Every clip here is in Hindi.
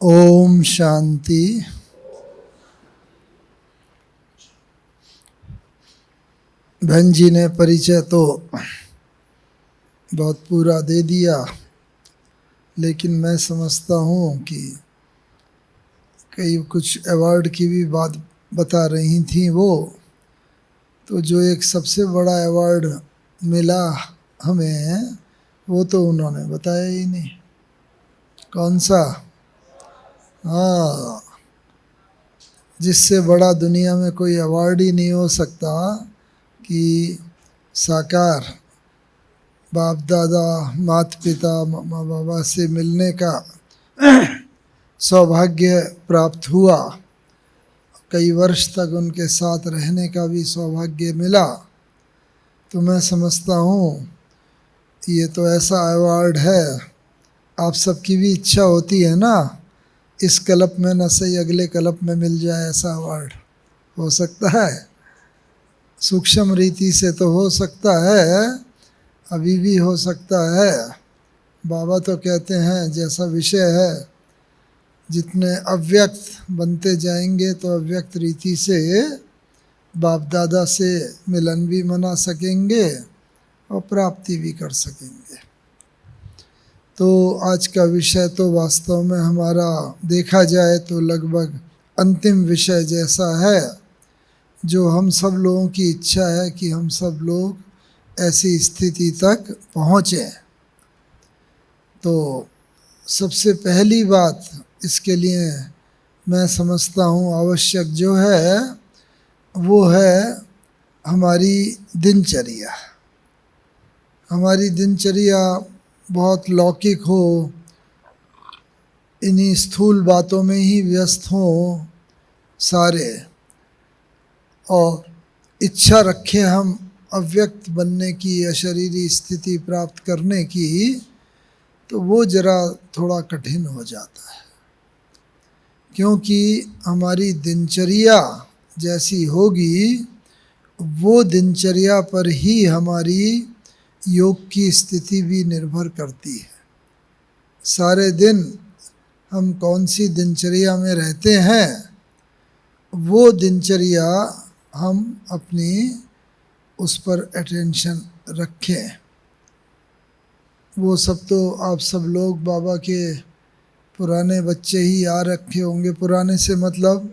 ओम शांति। बहन जी ने परिचय तो बहुत पूरा दे दिया, लेकिन मैं समझता हूँ कि कई कुछ अवार्ड की भी बात बता रही थी वो, तो जो एक सबसे बड़ा अवार्ड मिला हमें वो तो उन्होंने बताया ही नहीं। कौन सा? हाँ, जिससे बड़ा दुनिया में कोई अवार्ड ही नहीं हो सकता कि साकार बाप दादा माता पिता मामा बाबा से मिलने का सौभाग्य प्राप्त हुआ, कई वर्ष तक उनके साथ रहने का भी सौभाग्य मिला। तो मैं समझता हूँ ये तो ऐसा अवार्ड है। आप सबकी भी इच्छा होती है ना, इस कल्प में न सही अगले कल्प में मिल जाए, ऐसा अवार्ड हो सकता है। सूक्ष्म रीति से तो हो सकता है, अभी भी हो सकता है। बाबा तो कहते हैं जैसा विषय है, जितने अव्यक्त बनते जाएंगे तो अव्यक्त रीति से बाप दादा से मिलन भी मना सकेंगे और प्राप्ति भी कर सकेंगे। तो आज का विषय तो वास्तव में हमारा देखा जाए तो लगभग अंतिम विषय जैसा है, जो हम सब लोगों की इच्छा है कि हम सब लोग ऐसी स्थिति तक पहुँचें। तो सबसे पहली बात इसके लिए मैं समझता हूँ आवश्यक जो है वो है हमारी दिनचर्या। हमारी दिनचर्या बहुत लौकिक हो, इन्हीं स्थूल बातों में ही व्यस्त हों सारे, और इच्छा रखें हम अव्यक्त बनने की, अशरीरी स्थिति प्राप्त करने की, तो वो जरा थोड़ा कठिन हो जाता है। क्योंकि हमारी दिनचर्या जैसी होगी वो दिनचर्या पर ही हमारी योग की स्थिति भी निर्भर करती है। सारे दिन हम कौन सी दिनचर्या में रहते हैं, वो दिनचर्या हम अपनी उस पर अटेंशन रखें। वो सब तो आप सब लोग बाबा के पुराने बच्चे ही आ रखे होंगे। पुराने से मतलब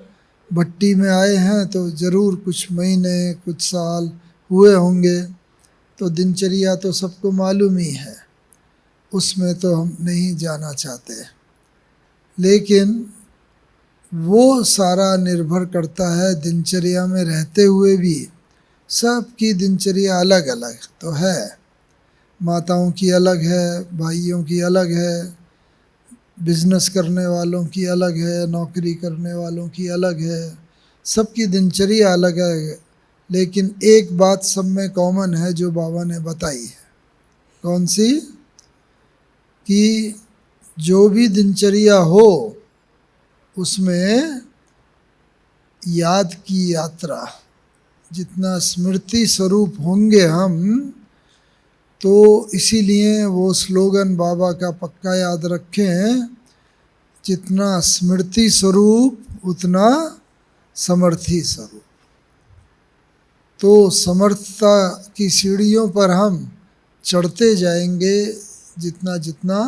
भट्टी में आए हैं तो ज़रूर कुछ महीने कुछ साल हुए होंगे, तो दिनचर्या तो सबको मालूम ही है, उसमें तो हम नहीं जाना चाहते। लेकिन वो सारा निर्भर करता है दिनचर्या में रहते हुए भी। सबकी दिनचर्या अलग अलग तो है, माताओं की अलग है, भाइयों की अलग है, बिजनेस करने वालों की अलग है, नौकरी करने वालों की अलग है, सबकी दिनचर्या अलग है। लेकिन एक बात सब में कॉमन है जो बाबा ने बताई है। कौन सी? कि जो भी दिनचर्या हो उसमें याद की यात्रा, जितना स्मृति स्वरूप होंगे हम, तो इसीलिए वो स्लोगन बाबा का पक्का याद रखें, जितना स्मृति स्वरूप उतना समर्थी स्वरूप। तो समर्थता की सीढ़ियों पर हम चढ़ते जाएंगे जितना जितना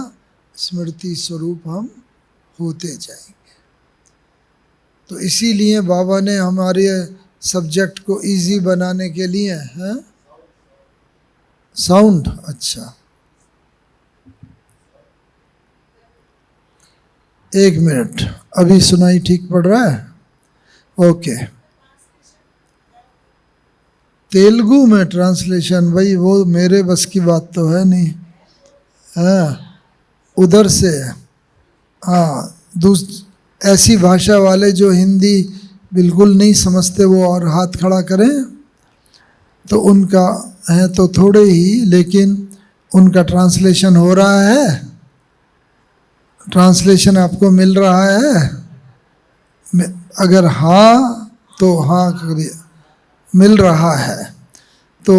स्मृति स्वरूप हम होते जाएंगे। तो इसीलिए बाबा ने हमारे सब्जेक्ट को इजी बनाने के लिए है साउंड। अच्छा, एक मिनट, अभी सुनाई ठीक पड़ रहा है? ओके। तेलुगु में ट्रांसलेशन, भाई वो मेरे बस की बात तो है नहीं। हाँ, उधर से। हाँ, ऐसी भाषा वाले जो हिंदी बिल्कुल नहीं समझते वो और हाथ खड़ा करें, तो उनका है तो थोड़े ही, लेकिन उनका ट्रांसलेशन हो रहा है। ट्रांसलेशन आपको मिल रहा है? अगर हाँ तो हाँ करिए, मिल रहा है। तो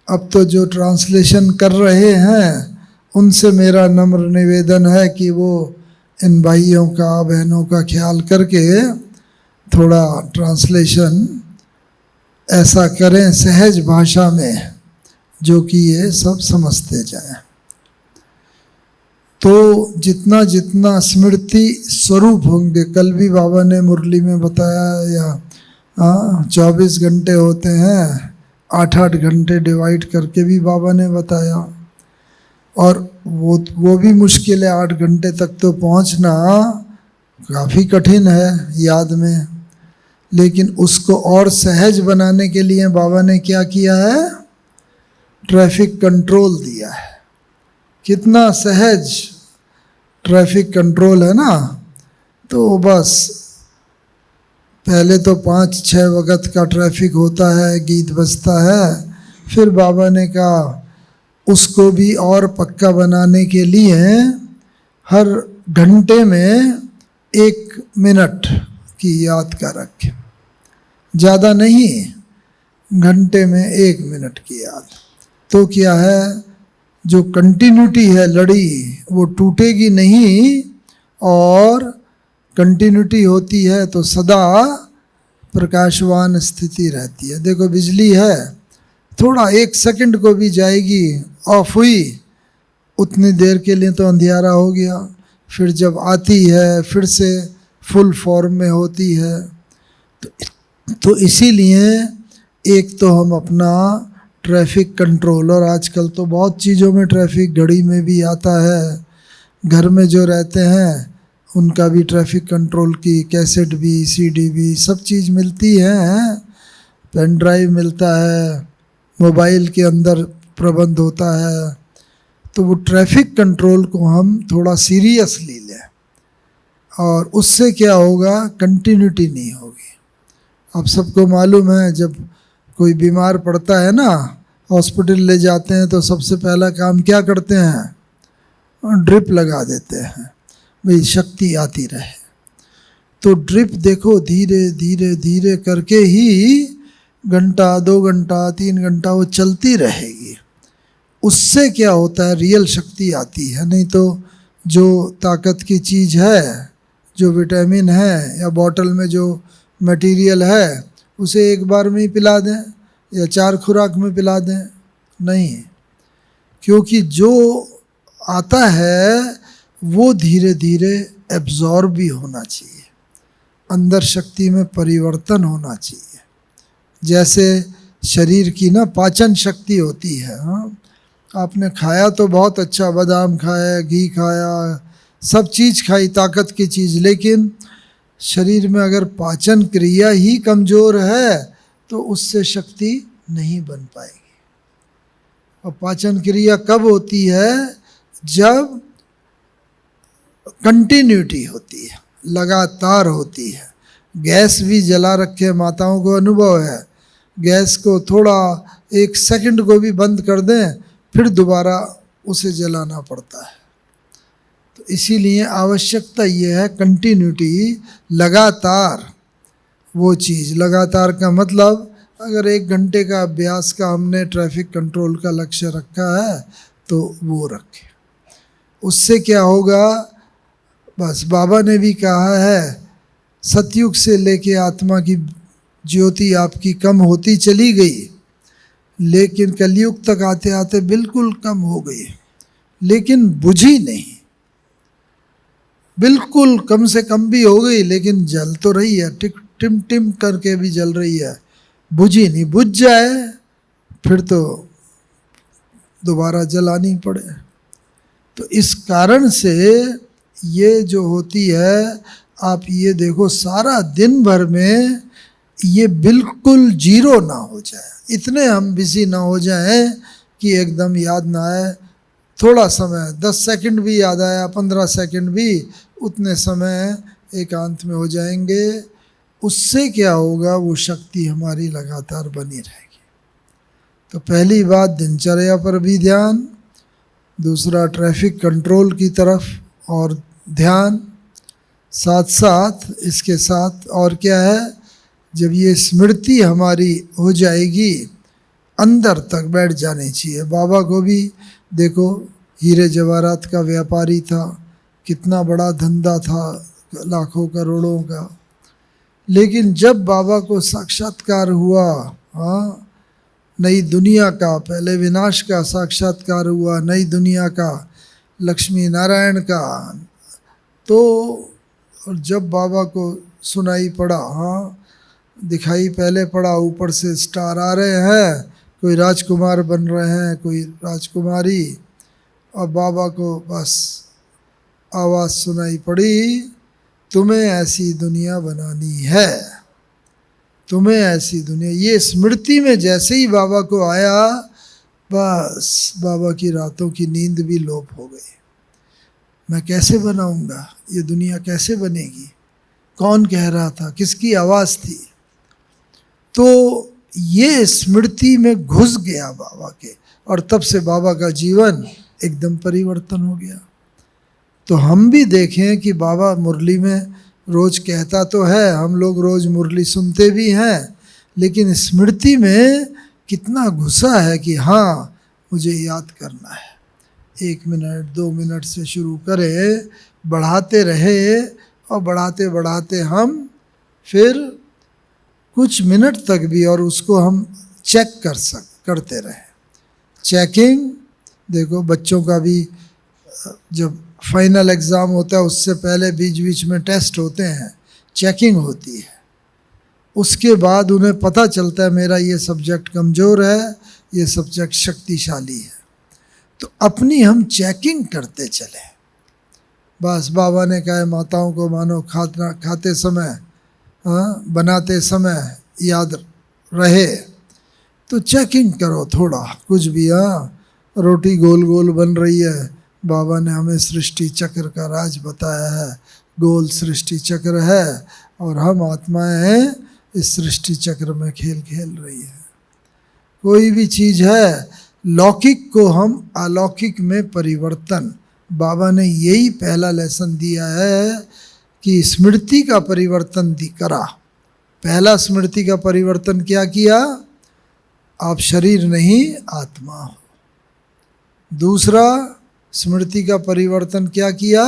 अब तो जो ट्रांसलेशन कर रहे हैं उनसे मेरा नम्र निवेदन है कि वो इन भाइयों का बहनों का ख्याल करके थोड़ा ट्रांसलेशन ऐसा करें सहज भाषा में जो कि ये सब समझते जाएं। तो जितना जितना स्मृति स्वरूप होंगे, कल भी बाबा ने मुरली में बताया, या 24 घंटे होते हैं, 8-8 घंटे डिवाइड करके भी बाबा ने बताया। और वो भी मुश्किल है, 8 घंटे तक तो पहुंचना काफ़ी कठिन है याद में। लेकिन उसको और सहज बनाने के लिए बाबा ने क्या किया है, ट्रैफिक कंट्रोल दिया है। कितना सहज ट्रैफिक कंट्रोल है ना। तो बस पहले तो 5-6 वक्त का ट्रैफिक होता है, गीत बजता है, फिर बाबा ने कहा उसको भी और पक्का बनाने के लिए हर घंटे में 1 मिनट की याद का रखें, ज़्यादा नहीं, घंटे में 1 मिनट की याद। तो क्या है, जो कंटिन्यूटी है लड़ी वो टूटेगी नहीं, और कंटिन्यूटी होती है तो सदा प्रकाशवान स्थिति रहती है। देखो बिजली है, थोड़ा 1 सेकंड को भी जाएगी, ऑफ हुई, उतनी देर के लिए तो अंधियारा हो गया, फिर जब आती है फिर से फुल फॉर्म में होती है। तो इसीलिए एक तो हम अपना ट्रैफिक कंट्रोल, और आजकल तो बहुत चीज़ों में ट्रैफिक, घड़ी में भी आता है, घर में जो रहते हैं उनका भी ट्रैफिक कंट्रोल की कैसेट भी, सीडी भी, सब चीज़ मिलती है, पेन ड्राइव मिलता है, मोबाइल के अंदर प्रबंध होता है। तो वो ट्रैफिक कंट्रोल को हम थोड़ा सीरियसली लें, और उससे क्या होगा, कंटिन्यूटी नहीं होगी। आप सबको मालूम है, जब कोई बीमार पड़ता है ना, हॉस्पिटल ले जाते हैं तो सबसे पहला काम क्या करते हैं, ड्रिप लगा देते हैं, भाई शक्ति आती रहे। तो ड्रिप देखो धीरे धीरे धीरे करके ही घंटा, 2 घंटा, 3 घंटा वो चलती रहेगी। उससे क्या होता है, रियल शक्ति आती है। नहीं तो जो ताकत की चीज़ है, जो विटामिन है, या बॉटल में जो मटेरियल है, उसे एक बार में ही पिला दें या 4 खुराक में पिला दें, नहीं। क्योंकि जो आता है वो धीरे धीरे एब्जॉर्ब भी होना चाहिए, अंदर शक्ति में परिवर्तन होना चाहिए। जैसे शरीर की ना पाचन शक्ति होती है। हाँ, आपने खाया तो बहुत अच्छा, बादाम खाया, घी खाया, सब चीज़ खाई, ताकत की चीज़, लेकिन शरीर में अगर पाचन क्रिया ही कमज़ोर है तो उससे शक्ति नहीं बन पाएगी। और पाचन क्रिया कब होती है, जब कंटिन्यूटी होती है, लगातार होती है। गैस भी जला रखे, माताओं को अनुभव है, गैस को थोड़ा 1 सेकंड को भी बंद कर दें फिर दोबारा उसे जलाना पड़ता है। तो इसीलिए आवश्यकता ये है कंटिन्यूटी, लगातार वो चीज़। लगातार का मतलब अगर 1 घंटे का अभ्यास का हमने ट्रैफिक कंट्रोल का लक्ष्य रखा है तो वो रखें। उससे क्या होगा, बस बाबा ने भी कहा है, सतयुग से लेके आत्मा की ज्योति आपकी कम होती चली गई, लेकिन कलयुग तक आते आते बिल्कुल कम हो गई, लेकिन बुझी नहीं। बिल्कुल कम से कम भी हो गई, लेकिन जल तो रही है, टिम टिम करके भी जल रही है, बुझी नहीं। बुझ जाए फिर तो दोबारा जलानी पड़े। तो इस कारण से ये जो होती है, आप ये देखो सारा दिन भर में ये बिल्कुल जीरो ना हो जाए, इतने हम बिजी ना हो जाएं कि एकदम याद ना आए। थोड़ा समय 10 सेकंड भी याद आया, 15 सेकंड भी, उतने समय एकांत में हो जाएंगे। उससे क्या होगा, वो शक्ति हमारी लगातार बनी रहेगी। तो पहली बात दिनचर्या पर भी ध्यान, दूसरा ट्रैफिक कंट्रोल की तरफ और ध्यान, साथ साथ इसके साथ और क्या है, जब ये स्मृति हमारी हो जाएगी अंदर तक बैठ जानी चाहिए। बाबा को भी देखो, हीरे जवाहरात का व्यापारी था, कितना बड़ा धंधा था लाखों करोड़ों का। लेकिन जब बाबा को साक्षात्कार हुआ, हाँ, नई दुनिया का, पहले विनाश का साक्षात्कार हुआ, नई दुनिया का, लक्ष्मी नारायण का, तो और जब बाबा को सुनाई पड़ा, हाँ, दिखाई पहले पड़ा, ऊपर से स्टार आ रहे हैं, कोई राजकुमार बन रहे हैं, कोई राजकुमारी, और बाबा को बस आवाज़ सुनाई पड़ी, तुम्हें ऐसी दुनिया बनानी है, तुम्हें ऐसी दुनिया। ये स्मृति में जैसे ही बाबा को आया, बस बाबा की रातों की नींद भी लोप हो गई। मैं कैसे बनाऊंगा, ये दुनिया कैसे बनेगी, कौन कह रहा था, किसकी आवाज़ थी? तो ये स्मृति में घुस गया बाबा के, और तब से बाबा का जीवन एकदम परिवर्तन हो गया। तो हम भी देखें कि बाबा मुरली में रोज़ कहता तो है, हम लोग रोज़ मुरली सुनते भी हैं, लेकिन स्मृति में कितना घुसा है कि हाँ, मुझे याद करना है। 1 मिनट 2 मिनट से शुरू करे, बढ़ाते रहे, और बढ़ाते बढ़ाते हम फिर कुछ मिनट तक भी, और उसको हम चेक करते रहे। चेकिंग, देखो बच्चों का भी जब फाइनल एग्ज़ाम होता है उससे पहले बीच बीच में टेस्ट होते हैं, चेकिंग होती है। उसके बाद उन्हें पता चलता है मेरा ये सब्जेक्ट कमज़ोर है, ये सब्जेक्ट शक्तिशाली है। तो अपनी हम चेकिंग करते चले। बस बाबा ने कहा माताओं को मानो खाते समय, हाँ, बनाते समय याद रहे, तो चेकिंग करो थोड़ा कुछ भी। हाँ, रोटी गोल गोल बन रही है, बाबा ने हमें सृष्टि चक्र का राज बताया है, गोल सृष्टि चक्र है, और हम आत्माएं हैं, इस सृष्टि चक्र में खेल खेल रही है। कोई भी चीज़ है, लौकिक को हम अलौकिक में परिवर्तन, बाबा ने यही पहला लेसन दिया है कि स्मृति का परिवर्तन करा। पहला स्मृति का परिवर्तन क्या किया? आप शरीर नहीं आत्मा हो। दूसरा स्मृति का परिवर्तन क्या किया?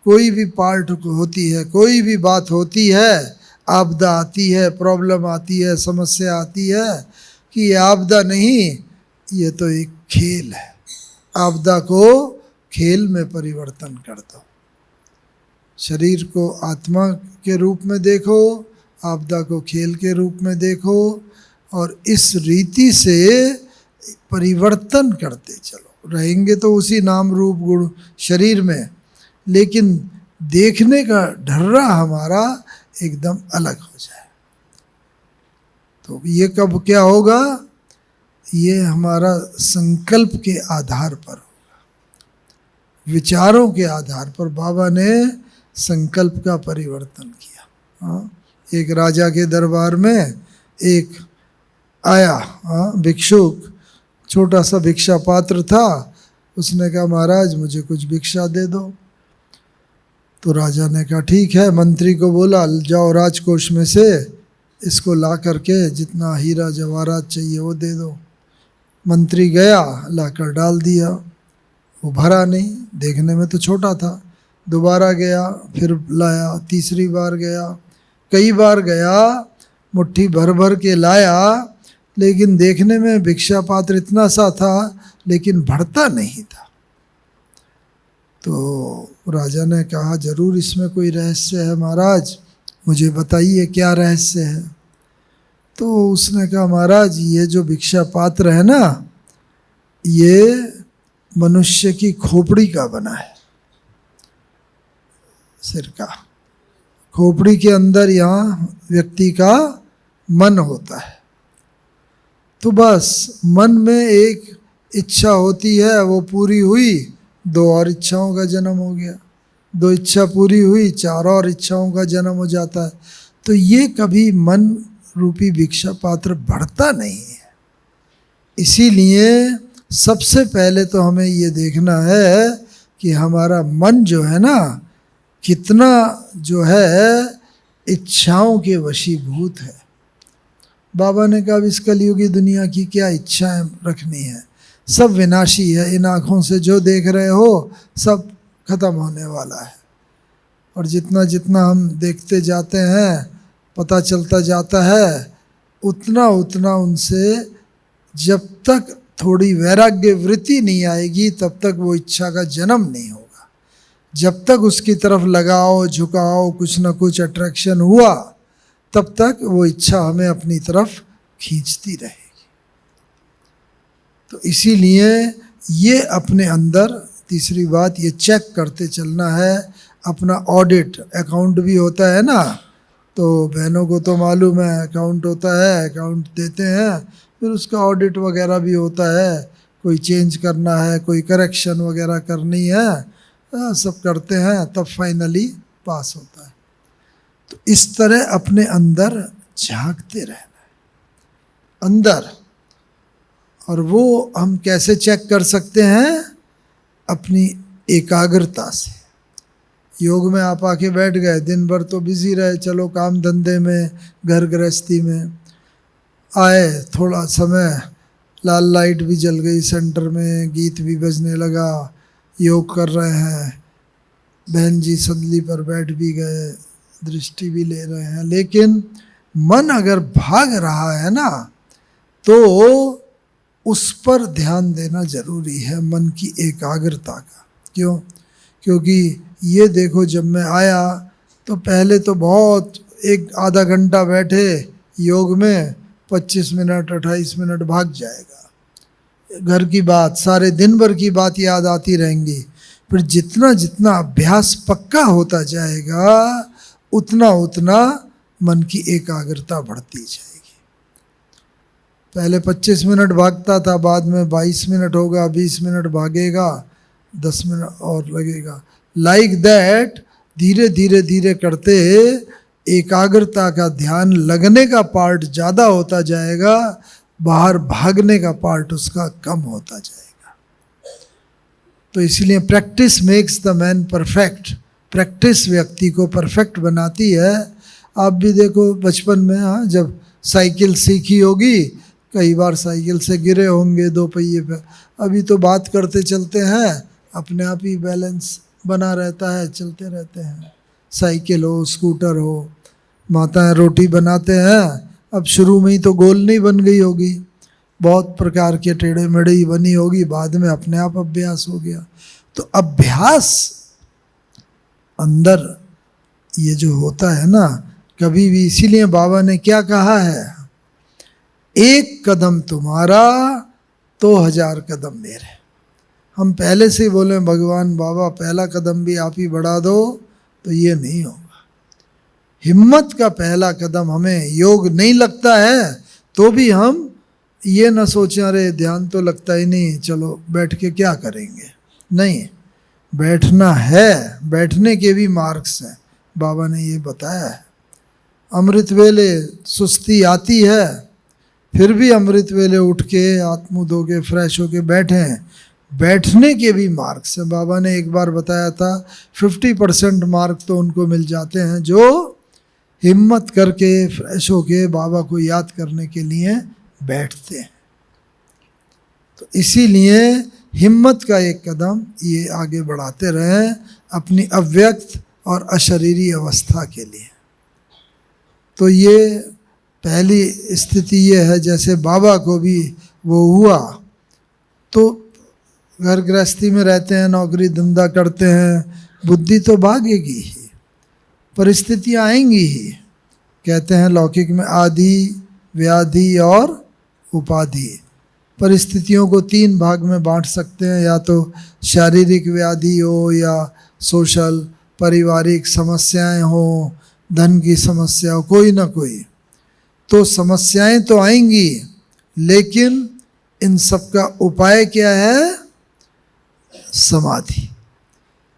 कोई भी पार्ट होती है, कोई भी बात होती है, आपदा आती है, प्रॉब्लम आती है, समस्या आती है, कि ये आपदा नहीं, ये तो एक खेल है। आपदा को खेल में परिवर्तन कर दो। शरीर को आत्मा के रूप में देखो, आपदा को खेल के रूप में देखो, और इस रीति से परिवर्तन करते चलो। रहेंगे तो उसी नाम रूप गुण शरीर में, लेकिन देखने का ढर्रा हमारा एकदम अलग हो जाए। तो ये कब क्या होगा? ये हमारा संकल्प के आधार पर होगा, विचारों के आधार पर। बाबा ने संकल्प का परिवर्तन किया। हाँ, एक राजा के दरबार में एक आया, हाँ, भिक्षुक, छोटा सा भिक्षा पात्र था। उसने कहा महाराज मुझे कुछ भिक्षा दे दो। तो राजा ने कहा ठीक है। मंत्री को बोला जाओ राजकोष में से इसको ला करके जितना हीरा जवाहरात चाहिए वो दे दो। मंत्री गया, लाकर डाल दिया, वो भरा नहीं, देखने में तो छोटा था। दोबारा गया, फिर लाया, तीसरी बार गया, कई बार गया, मुट्ठी भर भर के लाया, लेकिन देखने में भिक्षा पात्र इतना सा था, लेकिन भरता नहीं था। तो राजा ने कहा जरूर इसमें कोई रहस्य है महाराज, मुझे बताइए क्या रहस्य है। तो उसने कहा महाराज ये जो भिक्षा पात्र है ना, ये मनुष्य की खोपड़ी का बना है, सिर का। खोपड़ी के अंदर यहाँ व्यक्ति का मन होता है। तो बस मन में एक इच्छा होती है, वो पूरी हुई, 2 और इच्छाओं का जन्म हो गया, 2 इच्छा पूरी हुई, 4 और इच्छाओं का जन्म हो जाता है। तो ये कभी मन रूपी भिक्षा पात्र बढ़ता नहीं है। इसीलिए सबसे पहले तो हमें ये देखना है कि हमारा मन जो है ना, कितना जो है इच्छाओं के वशीभूत है। बाबा ने कहा इस कलयुगी दुनिया की क्या इच्छाएं रखनी है, सब विनाशी है। इन आँखों से जो देख रहे हो सब खत्म होने वाला है। और जितना जितना हम देखते जाते हैं, पता चलता जाता है, उतना उतना उनसे जब तक थोड़ी वैराग्य वृत्ति नहीं आएगी तब तक वो इच्छा का जन्म नहीं होगा। जब तक उसकी तरफ लगाओ, झुकाओ, कुछ ना कुछ अट्रैक्शन हुआ, तब तक वो इच्छा हमें अपनी तरफ खींचती रहेगी। तो इसीलिए ये अपने अंदर, तीसरी बात, ये चेक करते चलना है। अपना ऑडिट, अकाउंट भी होता है ना, तो बहनों को तो मालूम है अकाउंट होता है, अकाउंट देते हैं, फिर उसका ऑडिट वगैरह भी होता है, कोई चेंज करना है, कोई करेक्शन वगैरह करनी है, सब करते हैं, तब फाइनली पास होता है। तो इस तरह अपने अंदर झांकते रहना है, अंदर। और वो हम कैसे चेक कर सकते हैं? अपनी एकाग्रता से। योग में आप आके बैठ गए, दिन भर तो बिजी रहे, चलो काम धंधे में, घर गृहस्थी में, आए थोड़ा समय, लाल लाइट भी जल गई सेंटर में, गीत भी बजने लगा, योग कर रहे हैं, बहन जी संदली पर बैठ भी गए, दृष्टि भी ले रहे हैं, लेकिन मन अगर भाग रहा है ना, तो उस पर ध्यान देना जरूरी है, मन की एकाग्रता का। क्यों? क्योंकि ये देखो, जब मैं आया तो पहले तो बहुत, एक आधा घंटा बैठे योग में, 25 मिनट 28 मिनट भाग जाएगा, घर की बात, सारे दिन भर की बात याद आती रहेंगी। फिर जितना जितना अभ्यास पक्का होता जाएगा, उतना उतना मन की एकाग्रता बढ़ती जाएगी। पहले 25 मिनट भागता था, बाद में 22 मिनट होगा, 20 मिनट भागेगा, 10 मिनट और लगेगा। लाइक दैट धीरे धीरे धीरे करते एकाग्रता का ध्यान लगने का पार्ट ज़्यादा होता जाएगा, बाहर भागने का पार्ट उसका कम होता जाएगा। तो इसलिए practice makes the man perfect. Practice व्यक्ति को परफेक्ट बनाती है। आप भी देखो बचपन में, हाँ, जब साइकिल सीखी होगी, कई बार साइकिल से गिरे होंगे 2 पहिए पे, अभी तो बात करते चलते हैं, अपने आप ही बैलेंस बना रहता है, चलते रहते हैं। साइकिल हो, स्कूटर हो, माताएं रोटी बनाते हैं, अब शुरू में ही तो गोल नहीं बन गई होगी, बहुत प्रकार के टेढ़े मेढ़े ही बनी होगी, बाद में अपने आप अभ्यास हो गया। तो अभ्यास अंदर ये जो होता है ना, कभी भी, इसीलिए बाबा ने क्या कहा है, एक कदम तुम्हारा तो 1000 कदम मेरे। हम पहले से ही बोले भगवान बाबा पहला कदम भी आप ही बढ़ा दो, तो ये नहीं होगा। हिम्मत का पहला कदम, हमें योग नहीं लगता है तो भी हम ये न सोचें अरे ध्यान तो लगता ही नहीं, चलो बैठ के क्या करेंगे। नहीं, बैठना है, बैठने के भी मार्क्स हैं, बाबा ने ये बताया है। अमृत वेले सुस्ती आती है, फिर भी अमृत वेले उठ के हाथ मुँह धो के फ्रेश होके बैठें, बैठने के भी मार्क्स हैं। बाबा ने एक बार बताया था 50% मार्क तो उनको मिल जाते हैं जो हिम्मत करके फ्रेश होके बाबा को याद करने के लिए बैठते हैं। तो इसीलिए हिम्मत का एक कदम ये आगे बढ़ाते रहें अपनी अव्यक्त और अशरीरी अवस्था के लिए। तो ये पहली स्थिति ये है, जैसे बाबा को भी वो हुआ, तो घर गृहस्थी में रहते हैं, नौकरी धंधा करते हैं, बुद्धि तो भागेगी ही, परिस्थितियाँ आएंगी ही। कहते हैं लौकिक में आदि, व्याधि और उपाधि। परिस्थितियों को 3 भाग में बांट सकते हैं, या तो शारीरिक व्याधि हो, या सोशल पारिवारिक समस्याएं हो, धन की समस्या हो, कोई ना कोई। तो समस्याएं तो आएंगी, लेकिन इन सब का उपाय क्या है? समाधि।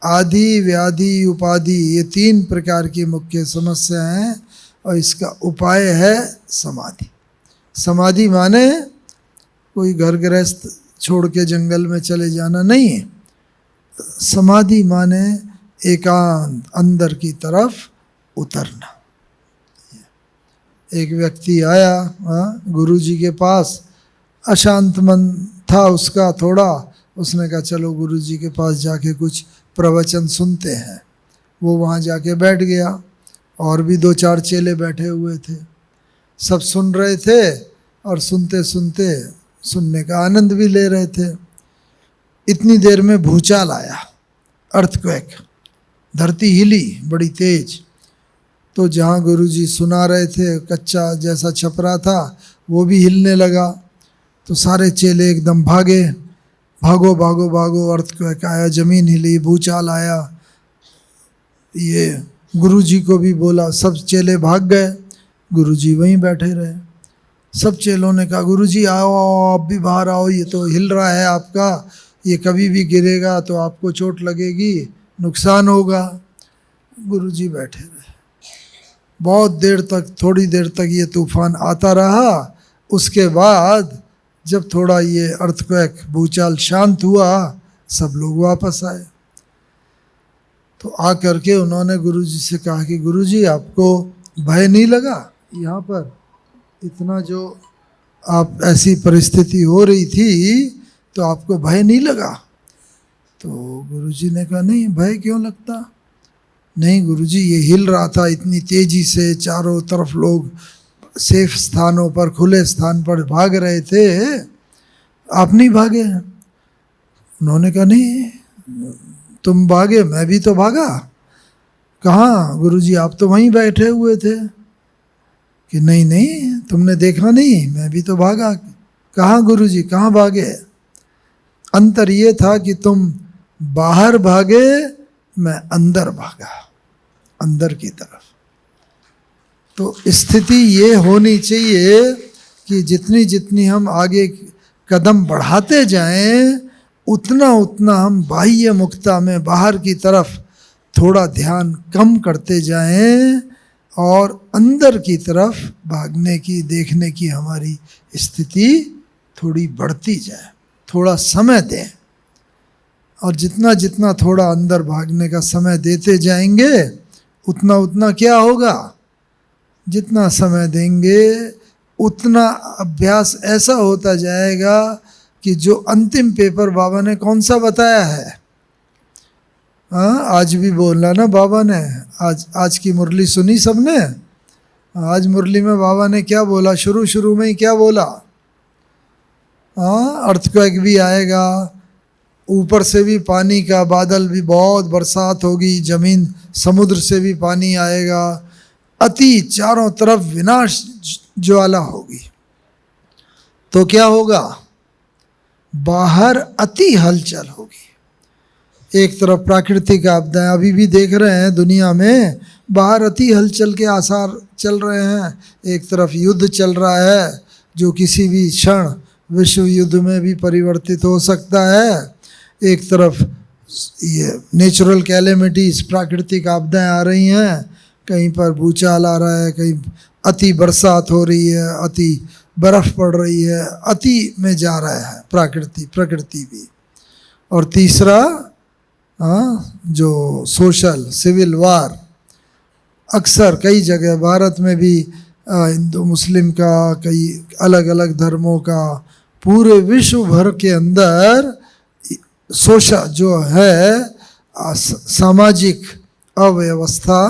आदि, व्याधि, उपाधि, ये 3 प्रकार की मुख्य समस्या हैं, और इसका उपाय है समाधि। समाधि माने कोई घर गृहस्थ छोड़ के जंगल में चले जाना नहीं। समाधि माने एकांत, अंदर की तरफ उतरना। एक व्यक्ति आया गुरु जी के पास, अशांत मन था उसका थोड़ा, उसने कहा चलो गुरु जी के पास जाके कुछ प्रवचन सुनते हैं। वो वहाँ जाके बैठ गया, और भी 2-4 चेले बैठे हुए थे, सब सुन रहे थे और सुनते सुनते सुनने का आनंद भी ले रहे थे। इतनी देर में भूचाल आया, अर्थक्वेक, धरती हिली बड़ी तेज। तो जहाँ गुरुजी सुना रहे थे, कच्चा जैसा छपरा था, वो भी हिलने लगा। तो सारे चेले एकदम भागे, भागो भागो भागो, अर्थक्वेक आया, जमीन हिली, भूचाल आया। ये गुरुजी को भी बोला, सब चेले भाग गए, गुरुजी वहीं बैठे रहे। सब चेलों ने कहा, गुरुजी आओ आओ, आप भी बाहर आओ, ये तो हिल रहा है आपका, ये कभी भी गिरेगा तो आपको चोट लगेगी, नुकसान होगा। गुरुजी बैठे रहे। बहुत देर तक, थोड़ी देर तक ये तूफान आता रहा। उसके बाद जब थोड़ा ये अर्थक्वेक, भूचाल शांत हुआ, सब लोग वापस आए। तो आ करके उन्होंने गुरुजी से कहा कि गुरुजी आपको भय नहीं लगा? यहाँ पर इतना जो आप ऐसी परिस्थिति हो रही थी तो आपको भय नहीं लगा? तो गुरुजी ने कहा नहीं, भय क्यों लगता? नहीं गुरुजी, ये हिल रहा था इतनी तेजी से, चारों तरफ लोग सेफ स्थानों पर, खुले स्थान पर भाग रहे थे, आप नहीं भागे? उन्होंने कहा नहीं, तुम भागे, मैं भी तो भागा। कहाँ गुरुजी, आप तो वहीं बैठे हुए थे। कि नहीं नहीं, तुमने देखा नहीं, मैं भी तो भागा। कहाँ गुरुजी, कहाँ भागे? अंतर ये था कि तुम बाहर भागे, मैं अंदर भागा, अंदर की तरफ। तो स्थिति ये होनी चाहिए कि जितनी जितनी हम आगे कदम बढ़ाते जाएं, उतना उतना हम बाह्य मुक्ता में, बाहर की तरफ थोड़ा ध्यान कम करते जाएं, और अंदर की तरफ भागने की, देखने की हमारी स्थिति थोड़ी बढ़ती जाए। थोड़ा समय दें, और जितना जितना थोड़ा अंदर भागने का समय देते जाएंगे, उतना उतना क्या होगा? जितना समय देंगे उतना अभ्यास ऐसा होता जाएगा कि जो अंतिम पेपर बाबा ने कौन सा बताया है, हाँ आज भी बोला ना बाबा ने, आज की मुरली सुनी सबने? आज मुरली में बाबा ने क्या बोला? शुरू में ही क्या बोला? हाँ, अर्थक्वेक भी आएगा, ऊपर से भी पानी का बादल, भी बहुत बरसात होगी, जमीन समुद्र से भी पानी आएगा, अति चारों तरफ विनाश ज्वाला होगी। तो क्या होगा? बाहर अति हलचल होगी। एक तरफ प्राकृतिक आपदाएं अभी भी देख रहे हैं दुनिया में, बाहर अति हलचल के आसार चल रहे हैं। एक तरफ युद्ध चल रहा है जो किसी भी क्षण विश्व युद्ध में भी परिवर्तित हो सकता है। एक तरफ ये नेचुरल कैलेमिटीज, प्राकृतिक आपदाएं आ रही हैं, कहीं पर भूचाल आ रहा है, कहीं अति बरसात हो रही है, अति बर्फ़ पड़ रही है, अति में जा रहा है प्रकृति भी। और तीसरा जो सोशल सिविल वार, अक्सर कई जगह भारत में भी हिंदू मुस्लिम का, कई अलग अलग धर्मों का, पूरे विश्व भर के अंदर सोशल जो है सामाजिक अव्यवस्था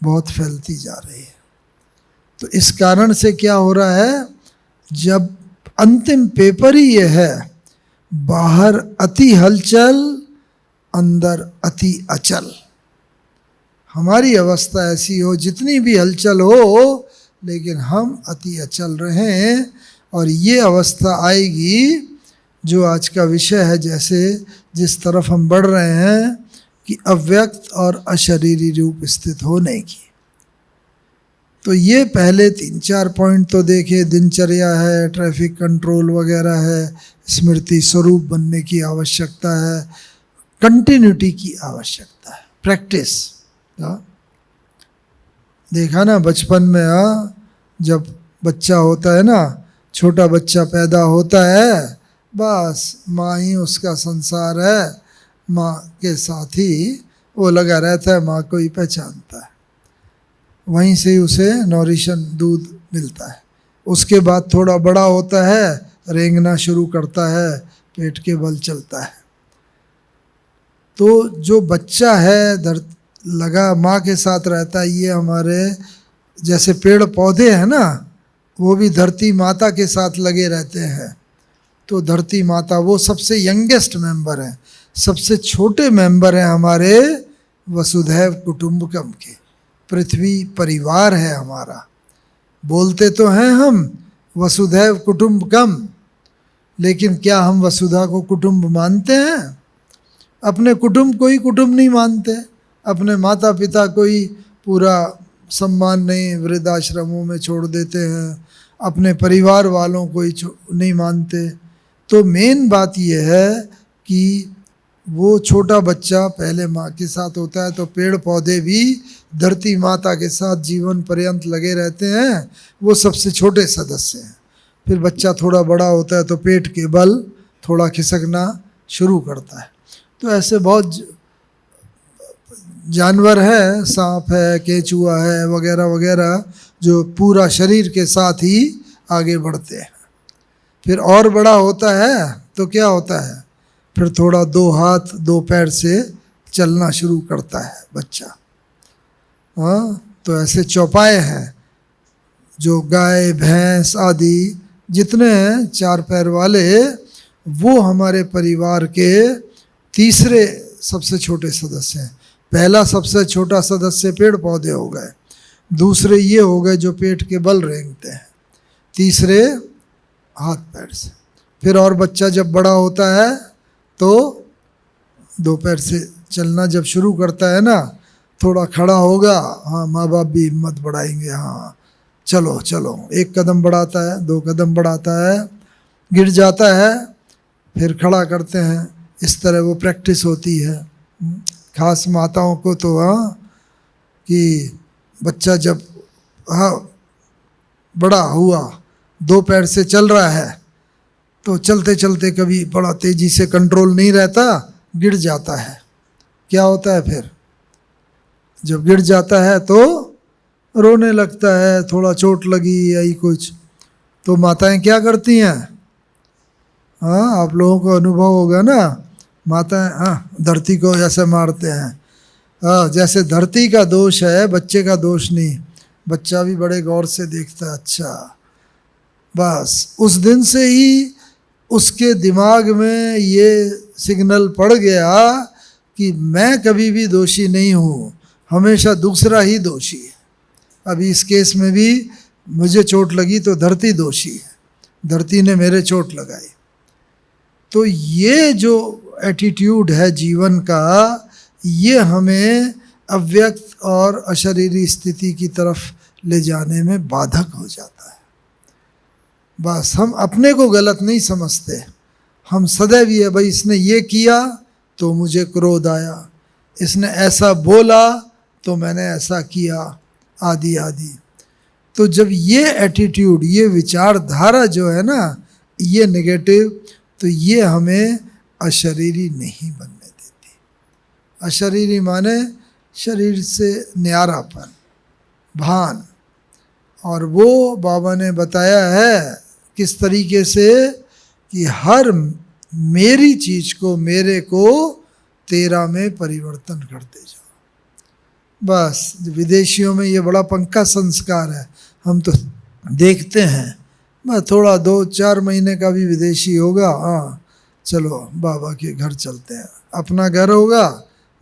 बहुत फैलती जा रही है। तो इस कारण से क्या हो रहा है, जब अंतिम पेपर ही ये है, बाहर अति हलचल, अंदर अति अचल। हमारी अवस्था ऐसी हो, जितनी भी हलचल हो लेकिन हम अति अचल रहें। और ये अवस्था आएगी जो आज का विषय है, जैसे जिस तरफ हम बढ़ रहे हैं, कि अव्यक्त और अशरीरी रूप स्थित होने की। तो ये पहले 3-4 पॉइंट तो देखे, दिनचर्या है, ट्रैफिक कंट्रोल वगैरह है, स्मृति स्वरूप बनने की आवश्यकता है, कंटिन्यूटी की आवश्यकता है, प्रैक्टिस। देखा ना बचपन में, जब बच्चा होता है ना, छोटा बच्चा पैदा होता है, बस माँ ही उसका संसार है, माँ के साथ ही वो लगा रहता है, माँ को ही पहचानता है, वहीं से ही उसे नॉरिशन दूध मिलता है। उसके बाद थोड़ा बड़ा होता है, रेंगना शुरू करता है, पेट के बल चलता है। तो जो बच्चा है लगा माँ के साथ रहता है, ये हमारे जैसे पेड़ पौधे हैं ना, वो भी धरती माता के साथ लगे रहते हैं। तो धरती माता वो सबसे यंगेस्ट मेंबर है, सबसे छोटे मेंबर हैं हमारे वसुधैव कुटुंबकम के। पृथ्वी परिवार है हमारा। बोलते तो हैं हम वसुधैव कुटुंबकम, लेकिन क्या हम वसुधा को कुटुंब मानते हैं? अपने कुटुंब को ही कुटुंब नहीं मानते, अपने माता पिता को ही पूरा सम्मान नहीं, वृद्धाश्रमों में छोड़ देते हैं, अपने परिवार वालों को ही नहीं मानते। तो मेन बात यह है कि वो छोटा बच्चा पहले माँ के साथ होता है, तो पेड़ पौधे भी धरती माता के साथ जीवन पर्यंत लगे रहते हैं, वो सबसे छोटे सदस्य हैं। फिर बच्चा थोड़ा बड़ा होता है तो पेट के बल थोड़ा खिसकना शुरू करता है। तो ऐसे बहुत जानवर है, सांप है, केंचुआ है, वगैरह वगैरह, जो पूरा शरीर के साथ ही आगे बढ़ते हैं। फिर और बड़ा होता है तो क्या होता है, फिर थोड़ा 2 हाथ 2 पैर से चलना शुरू करता है बच्चा। हाँ, तो ऐसे चौपाए हैं जो गाय भैंस आदि जितने हैं 4 पैर वाले, वो हमारे परिवार के तीसरे सबसे छोटे सदस्य हैं। पहला सबसे छोटा सदस्य पेड़ पौधे हो गए, दूसरे ये हो गए जो पेट के बल रेंगते हैं, तीसरे हाथ पैर से। फिर और बच्चा जब बड़ा होता है तो 2 पैर से चलना जब शुरू करता है ना, थोड़ा खड़ा होगा, हाँ माँ बाप भी हिम्मत बढ़ाएंगे, हाँ चलो चलो, 1 कदम बढ़ाता है, 2 कदम बढ़ाता है, गिर जाता है, फिर खड़ा करते हैं। इस तरह वो प्रैक्टिस होती है। खास माताओं को तो हाँ, कि बच्चा जब हाँ बड़ा हुआ, 2 पैर से चल रहा है, तो चलते चलते कभी बड़ा तेजी से कंट्रोल नहीं रहता, गिर जाता है। क्या होता है फिर? जब गिर जाता है तो रोने लगता है, थोड़ा चोट लगी या ही कुछ। तो माताएं क्या करती हैं? हाँ, आप लोगों को अनुभव होगा ना, माताएं हाँ धरती को ऐसे मारते हैं। हाँ, जैसे धरती का दोष है, बच्चे का दोष नहीं। बच्चा भी बड़े गौर से देखता है, अच्छा। बस उस दिन से ही उसके दिमाग में ये सिग्नल पड़ गया कि मैं कभी भी दोषी नहीं हूँ, हमेशा दूसरा ही दोषी है। अभी इस केस में भी मुझे चोट लगी तो धरती दोषी है, धरती ने मेरे चोट लगाई। तो ये जो एटीट्यूड है जीवन का, ये हमें अव्यक्त और अशरीरी स्थिति की तरफ ले जाने में बाधक हो जाता है। बस हम अपने को गलत नहीं समझते, हम सदैव ये, भाई इसने ये किया तो मुझे क्रोध आया, इसने ऐसा बोला तो मैंने ऐसा किया, आदि आदि। तो जब ये एटीट्यूड, ये विचारधारा जो है ना, ये नेगेटिव, तो ये हमें अशरीरी नहीं बनने देती। अशरीरी माने शरीर से न्यारापन, भान। और वो बाबा ने बताया है किस तरीके से कि हर मेरी चीज को, मेरे को तेरा में परिवर्तन करते जाओ। बस विदेशियों में ये बड़ा पक्का संस्कार है, हम तो देखते हैं। बस थोड़ा 2-4 महीने का भी विदेशी होगा, हाँ चलो बाबा के घर चलते हैं। अपना घर होगा,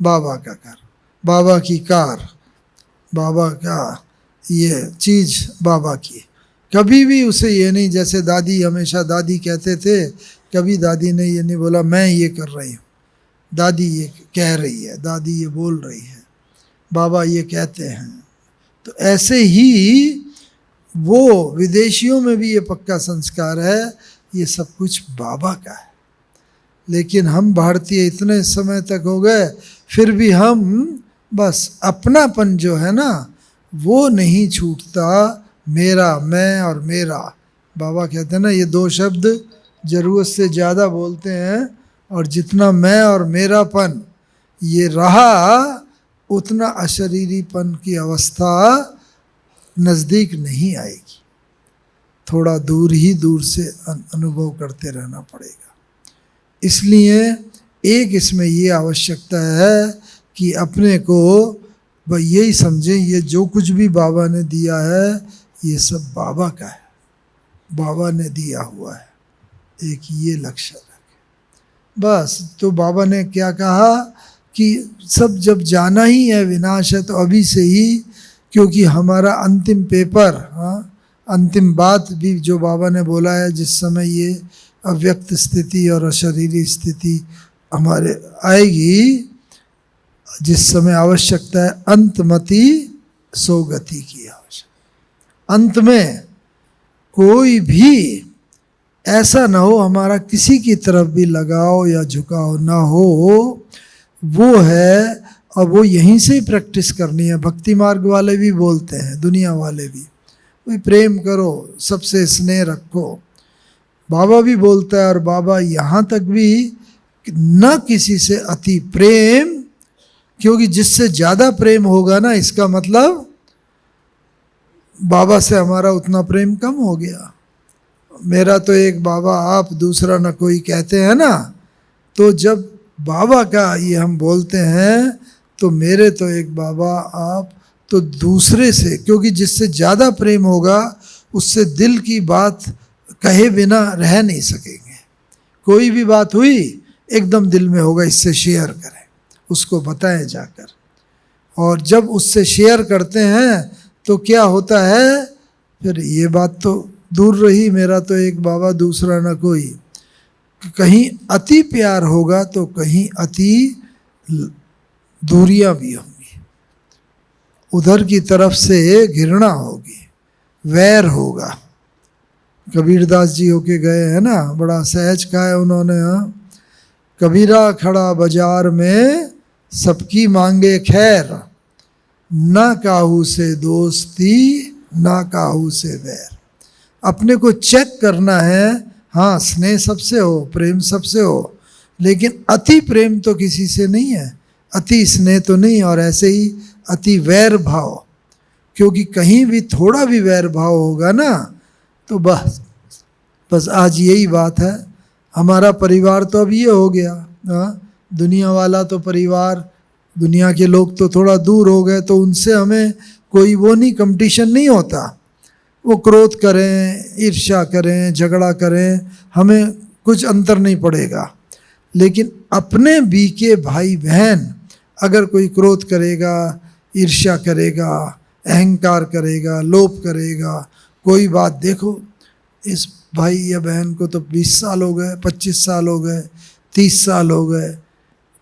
बाबा का घर, बाबा की कार, बाबा का ये चीज़ बाबा की। कभी भी उसे ये नहीं, जैसे दादी, हमेशा दादी कहते थे, कभी दादी ने ये नहीं बोला मैं ये कर रही हूँ, दादी ये कह रही है, दादी ये बोल रही है, बाबा ये कहते हैं। तो ऐसे ही वो विदेशियों में भी ये पक्का संस्कार है, ये सब कुछ बाबा का है। लेकिन हम भारतीय इतने समय तक हो गए, फिर भी हम बस अपनापन जो है ना, वो नहीं छूटता, मेरा, मैं और मेरा। बाबा कहते हैं ना, ये 2 शब्द ज़रूरत से ज़्यादा बोलते हैं, और जितना मैं और मेरापन ये रहा, उतना अशरीरीपन की अवस्था नज़दीक नहीं आएगी, थोड़ा दूर ही दूर से अनुभव करते रहना पड़ेगा। इसलिए एक इसमें ये आवश्यकता है कि अपने को भाई यही समझें, ये जो कुछ भी बाबा ने दिया है ये सब बाबा का है, बाबा ने दिया हुआ है। एक ये लक्ष्य रखें बस। तो बाबा ने क्या कहा कि सब जब जाना ही है, विनाश है, तो अभी से ही, क्योंकि हमारा अंतिम पेपर, अंतिम बात भी जो बाबा ने बोला है, जिस समय ये अव्यक्त स्थिति और अशरीरी स्थिति हमारे आएगी, जिस समय आवश्यकता है अंतमति सोगति की आवश्यकता। अंत में कोई भी ऐसा ना हो हमारा किसी की तरफ भी लगाव या झुकाव ना हो, वो है। और वो यहीं से ही प्रैक्टिस करनी है। भक्ति मार्ग वाले भी बोलते हैं, दुनिया वाले भी, कोई प्रेम करो, सबसे स्नेह रखो। बाबा भी बोलता है, और बाबा यहाँ तक भी न किसी से अति प्रेम, क्योंकि जिससे ज़्यादा प्रेम होगा ना, इसका मतलब बाबा से हमारा उतना प्रेम कम हो गया। मेरा तो एक बाबा आप, दूसरा न कोई कहते हैं ना। तो जब बाबा का ये हम बोलते हैं, तो मेरे तो एक बाबा आप, तो दूसरे से, क्योंकि जिससे ज़्यादा प्रेम होगा उससे दिल की बात कहे बिना रह नहीं सकेंगे। कोई भी बात हुई एकदम दिल में होगा, इससे शेयर करें, उसको बताएं जाकर। और जब उससे शेयर करते हैं तो क्या होता है, फिर ये बात तो दूर रही, मेरा तो एक बाबा दूसरा ना कोई। कहीं अति प्यार होगा तो कहीं अति दूरियां भी होंगी, उधर की तरफ से घृणा होगी, वैर होगा। कबीरदास जी होके गए हैं ना, बड़ा सहज कहा है उन्होंने, कबीरा खड़ा बाजार में सबकी मांगे खैर, ना काहू से दोस्ती ना काहू से वैर। अपने को चेक करना है, हाँ स्नेह सबसे हो, प्रेम सबसे हो, लेकिन अति प्रेम तो किसी से नहीं है, अति स्नेह तो नहीं, और ऐसे ही अति वैर भाव, क्योंकि कहीं भी थोड़ा भी वैर भाव होगा ना, तो बस आज यही बात है। हमारा परिवार तो अब ये हो गया, दुनिया वाला तो परिवार, दुनिया के लोग तो थोड़ा दूर हो गए, तो उनसे हमें कोई वो नहीं, कंपटीशन नहीं होता। वो क्रोध करें, ईर्ष्या करें, झगड़ा करें, हमें कुछ अंतर नहीं पड़ेगा। लेकिन अपने बीके भाई बहन अगर कोई क्रोध करेगा, ईर्ष्या करेगा, अहंकार करेगा, लोभ करेगा, कोई बात देखो, इस भाई या बहन को तो 20 साल हो गए, 25 साल हो गए, 30 साल हो गए,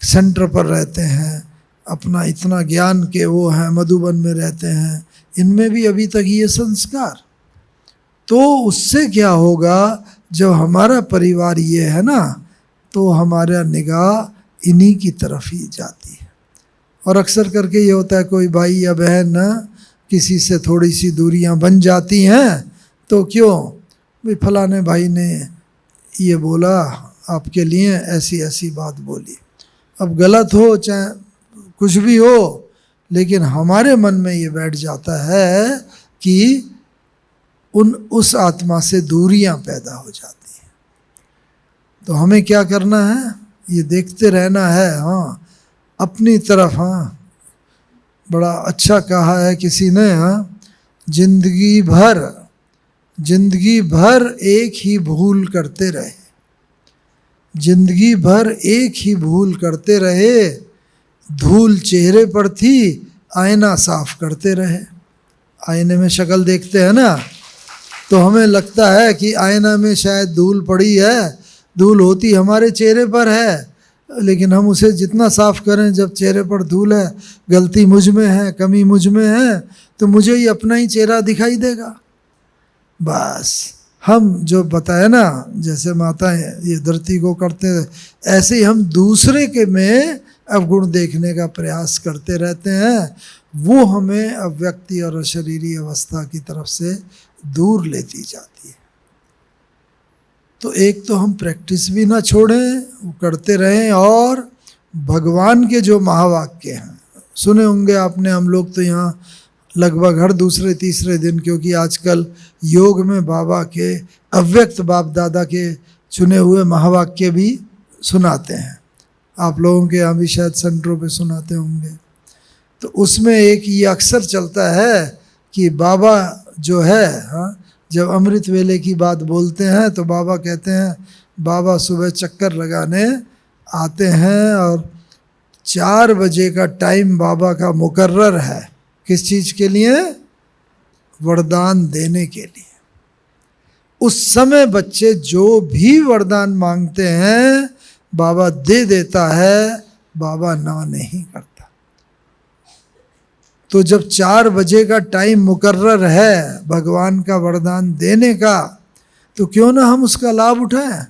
सेंटर पर रहते हैं, अपना इतना ज्ञान के वो हैं, मधुबन में रहते हैं, इनमें भी अभी तक ये संस्कार। तो उससे क्या होगा, जब हमारा परिवार ये है ना, तो हमारा निगाह इन्हीं की तरफ ही जाती है। और अक्सर करके ये होता है, कोई भाई या बहन ना किसी से थोड़ी सी दूरियां बन जाती हैं, तो क्यों भाई फलाने भाई ने ये बोला आपके लिए, ऐसी ऐसी बात बोली। अब गलत हो चाहे कुछ भी हो, लेकिन हमारे मन में ये बैठ जाता है कि उस आत्मा से दूरियां पैदा हो जाती हैं। तो हमें क्या करना है, ये देखते रहना है, हाँ अपनी तरफ। हाँ बड़ा अच्छा कहा है किसी ने, हाँ जिंदगी भर एक ही भूल करते रहे, जिंदगी भर एक ही भूल करते रहे, धूल चेहरे पर थी आईना साफ करते रहे। आईने में शक्ल देखते हैं ना, तो हमें लगता है कि आईना में शायद धूल पड़ी है, धूल होती हमारे चेहरे पर है, लेकिन हम उसे जितना साफ करें, जब चेहरे पर धूल है, गलती मुझ में है, कमी मुझ में है, तो मुझे ही अपना ही चेहरा दिखाई देगा। बस हम जो बताए ना, जैसे माताएं ये धरती को करते हैं, ऐसे ही हम दूसरे के में अवगुण देखने का प्रयास करते रहते हैं। वो हमें अव्यक्ति और अशरीरी अवस्था की तरफ से दूर लेती जाती है। तो एक तो हम प्रैक्टिस भी ना छोड़ें, वो करते रहें। और भगवान के जो महावाक्य हैं सुने होंगे आपने, हम लोग तो यहाँ लगभग हर दूसरे तीसरे दिन, क्योंकि आजकल योग में बाबा के अव्यक्त बाप दादा के चुने हुए महावाक्य भी सुनाते हैं। आप लोगों के यहाँ भी शायद सेंटरों पे सुनाते होंगे। तो उसमें एक ये अक्सर चलता है कि बाबा जो है, हाँ, जब अमृत वेले की बात बोलते हैं तो बाबा कहते हैं, बाबा सुबह चक्कर लगाने आते हैं और 4 बजे का टाइम बाबा का मुकर्रर है। किस चीज़ के लिए? वरदान देने के लिए। उस समय बच्चे जो भी वरदान मांगते हैं बाबा दे देता है, बाबा ना नहीं करता। तो जब 4 बजे का टाइम मुकर्रर है भगवान का वरदान देने का, तो क्यों ना हम उसका लाभ उठाएं।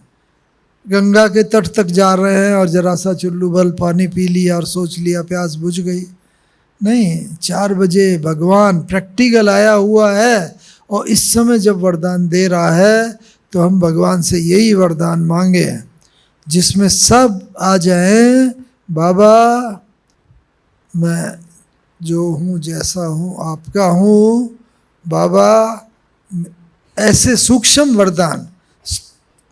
गंगा के तट तक जा रहे हैं और जरा सा चुल्लू भर पानी पी लिया और सोच लिया प्यास बुझ गई। नहीं, 4 बजे भगवान प्रैक्टिकल आया हुआ है और इस समय जब वरदान दे रहा है तो हम भगवान से यही वरदान मांगे जिसमें सब आ जाएं, बाबा मैं जो हूँ, जैसा हूँ, आपका हूँ। बाबा ऐसे सूक्ष्म वरदान,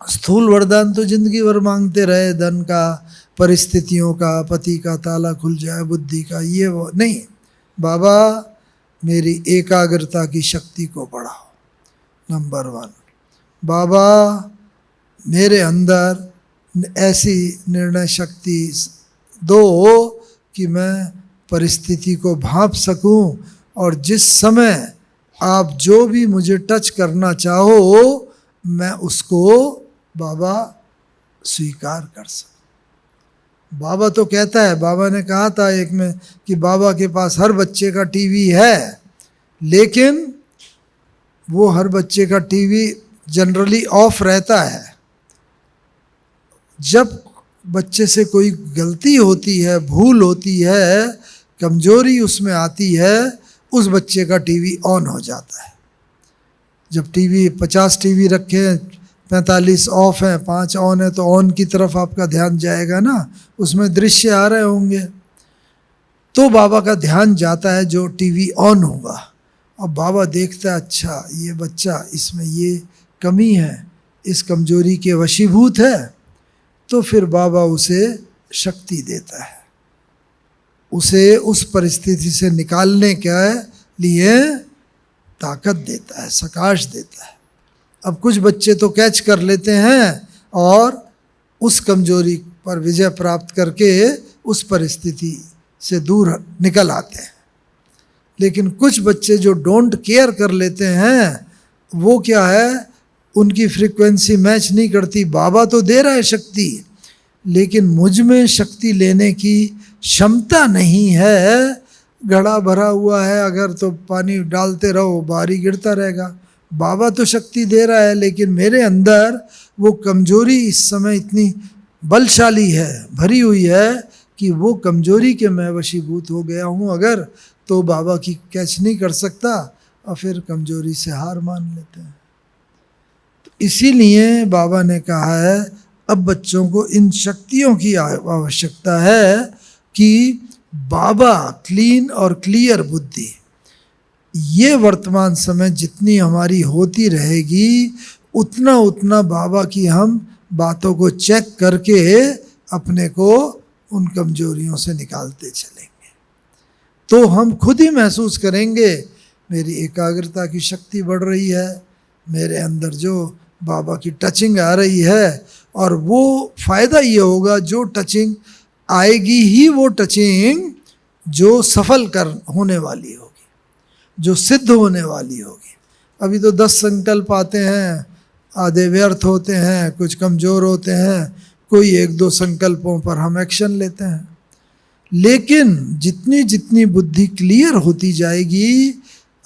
स्थूल वरदान तो जिंदगी भर मांगते रहे, धन का, परिस्थितियों का, पति का ताला खुल जाए, बुद्धि का, ये वो नहीं। बाबा मेरी एकाग्रता की शक्ति को बढ़ाओ, नंबर 1। बाबा मेरे अंदर ऐसी निर्णय शक्ति दो कि मैं परिस्थिति को भांप सकूं और जिस समय आप जो भी मुझे टच करना चाहो मैं उसको बाबा स्वीकार कर सकूं। बाबा तो कहता है, बाबा ने कहा था एक में कि बाबा के पास हर बच्चे का टीवी है, लेकिन वो हर बच्चे का टीवी जनरली ऑफ रहता है। जब बच्चे से कोई गलती होती है, भूल होती है, कमजोरी उसमें आती है, उस बच्चे का टीवी ऑन हो जाता है। जब टीवी 50 टीवी रखे हैं, 45 ऑफ हैं, 5 ऑन है, तो ऑन की तरफ आपका ध्यान जाएगा ना, उसमें दृश्य आ रहे होंगे, तो बाबा का ध्यान जाता है जो टीवी ऑन होगा। और बाबा देखता है, अच्छा ये बच्चा, इसमें ये कमी है, इस कमजोरी के वशीभूत है, तो फिर बाबा उसे शक्ति देता है, उसे उस परिस्थिति से निकालने के लिए ताकत देता है, सकाश देता है। अब कुछ बच्चे तो कैच कर लेते हैं और उस कमजोरी पर विजय प्राप्त करके उस परिस्थिति से दूर निकल आते हैं, लेकिन कुछ बच्चे जो डोंट केयर कर लेते हैं, वो क्या है, उनकी फ्रीक्वेंसी मैच नहीं करती। बाबा तो दे रहा है शक्ति, लेकिन मुझ में शक्ति लेने की क्षमता नहीं है। घड़ा भरा हुआ है, अगर तो पानी डालते रहो बाहरी गिरता रहेगा। बाबा तो शक्ति दे रहा है, लेकिन मेरे अंदर वो कमजोरी इस समय इतनी बलशाली है, भरी हुई है कि वो कमजोरी के मैं वशीभूत हो गया हूँ अगर, तो बाबा की कैच नहीं कर सकता और फिर कमजोरी से हार मान लेते हैं। तो इसीलिए बाबा ने कहा है अब बच्चों को इन शक्तियों की आवश्यकता है कि बाबा क्लीन और क्लियर बुद्धि, ये वर्तमान समय जितनी हमारी होती रहेगी उतना उतना बाबा की हम बातों को चेक करके अपने को उन कमजोरियों से निकालते चलेंगे, तो हम खुद ही महसूस करेंगे मेरी एकाग्रता की शक्ति बढ़ रही है, मेरे अंदर जो बाबा की टचिंग आ रही है। और वो फ़ायदा ये होगा, जो टचिंग आएगी ही वो टचिंग जो सफल कर होने वाली होगी, जो सिद्ध होने वाली होगी। अभी तो 10 संकल्प आते हैं, आधे व्यर्थ होते हैं, कुछ कमज़ोर होते हैं, कोई 1-2 संकल्पों पर हम एक्शन लेते हैं। लेकिन जितनी जितनी बुद्धि क्लियर होती जाएगी,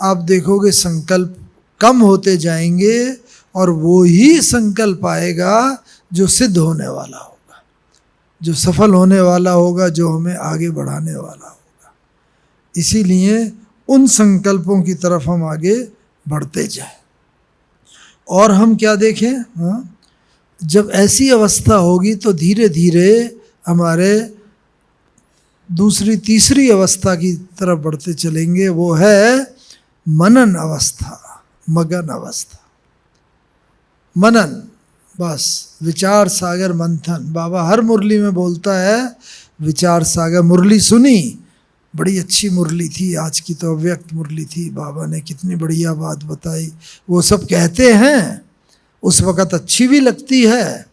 आप देखोगे संकल्प कम होते जाएंगे और वो ही संकल्प आएगा जो सिद्ध होने वाला होगा, जो सफल होने वाला होगा, जो हमें आगे बढ़ाने वाला होगा। इसीलिए उन संकल्पों की तरफ हम आगे बढ़ते जाएं। और हम क्या देखें, हाँ, जब ऐसी अवस्था होगी तो धीरे धीरे हमारे दूसरी तीसरी अवस्था की तरफ बढ़ते चलेंगे, वो है मनन अवस्था, मगन अवस्था। मनन, बस विचार सागर मंथन। बाबा हर मुरली में बोलता है विचार सागर। मुरली सुनी, बड़ी अच्छी मुरली थी, आज की तो अव्यक्त मुरली थी, बाबा ने कितनी बढ़िया बात बताई। वो सब कहते हैं, उस वक़्त अच्छी भी लगती है,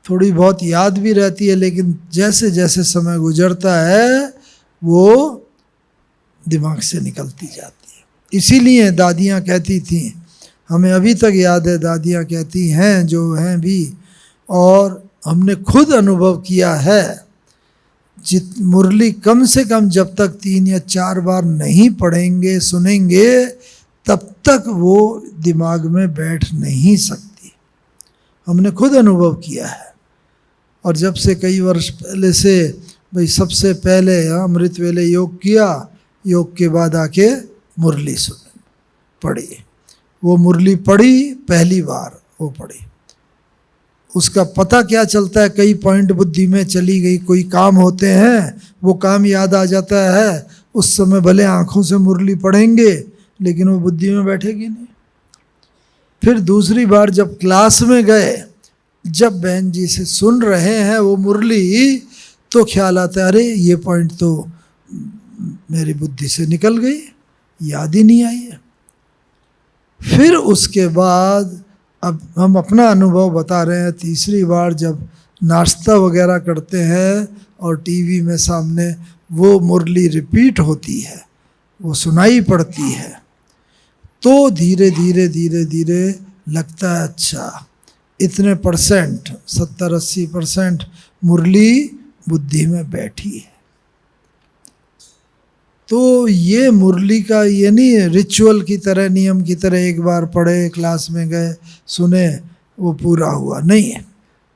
थोड़ी बहुत याद भी रहती है, लेकिन जैसे जैसे समय गुजरता है वो दिमाग से निकलती जाती है। इसीलिए दादियाँ कहती थीं, हमें अभी तक याद है, दादियाँ कहती हैं जो हैं भी, और हमने खुद अनुभव किया है, मुरली कम से कम जब तक 3 या 4 बार नहीं पढ़ेंगे सुनेंगे तब तक वो दिमाग में बैठ नहीं सकती। हमने खुद अनुभव किया है। और जब से कई वर्ष पहले से भाई सबसे पहले अमृत वेले योग किया, योग के बाद आके मुरली सुनी पढ़ी, वो मुरली पढ़ी पहली बार वो पढ़ी, उसका पता क्या चलता है, कई पॉइंट बुद्धि में चली गई, कोई काम होते हैं वो काम याद आ जाता है, उस समय भले आँखों से मुरली पढ़ेंगे लेकिन वो बुद्धि में बैठेगी नहीं। फिर दूसरी बार जब क्लास में गए, जब बहन जी से सुन रहे हैं वो मुरली, तो ख्याल आता है अरे ये पॉइंट तो मेरी बुद्धि से निकल गई, याद ही नहीं आई है। फिर उसके बाद अब हम अपना अनुभव बता रहे हैं, तीसरी बार जब नाश्ता वगैरह करते हैं और टीवी में सामने वो मुरली रिपीट होती है, वो सुनाई पड़ती है, तो धीरे धीरे धीरे धीरे लगता है अच्छा इतने परसेंट 70-80% मुरली बुद्धि में बैठी है। तो ये मुरली का ये नहीं रिचुअल की तरह, नियम की तरह एक बार पढ़े, क्लास में गए, सुने, वो पूरा हुआ नहीं है।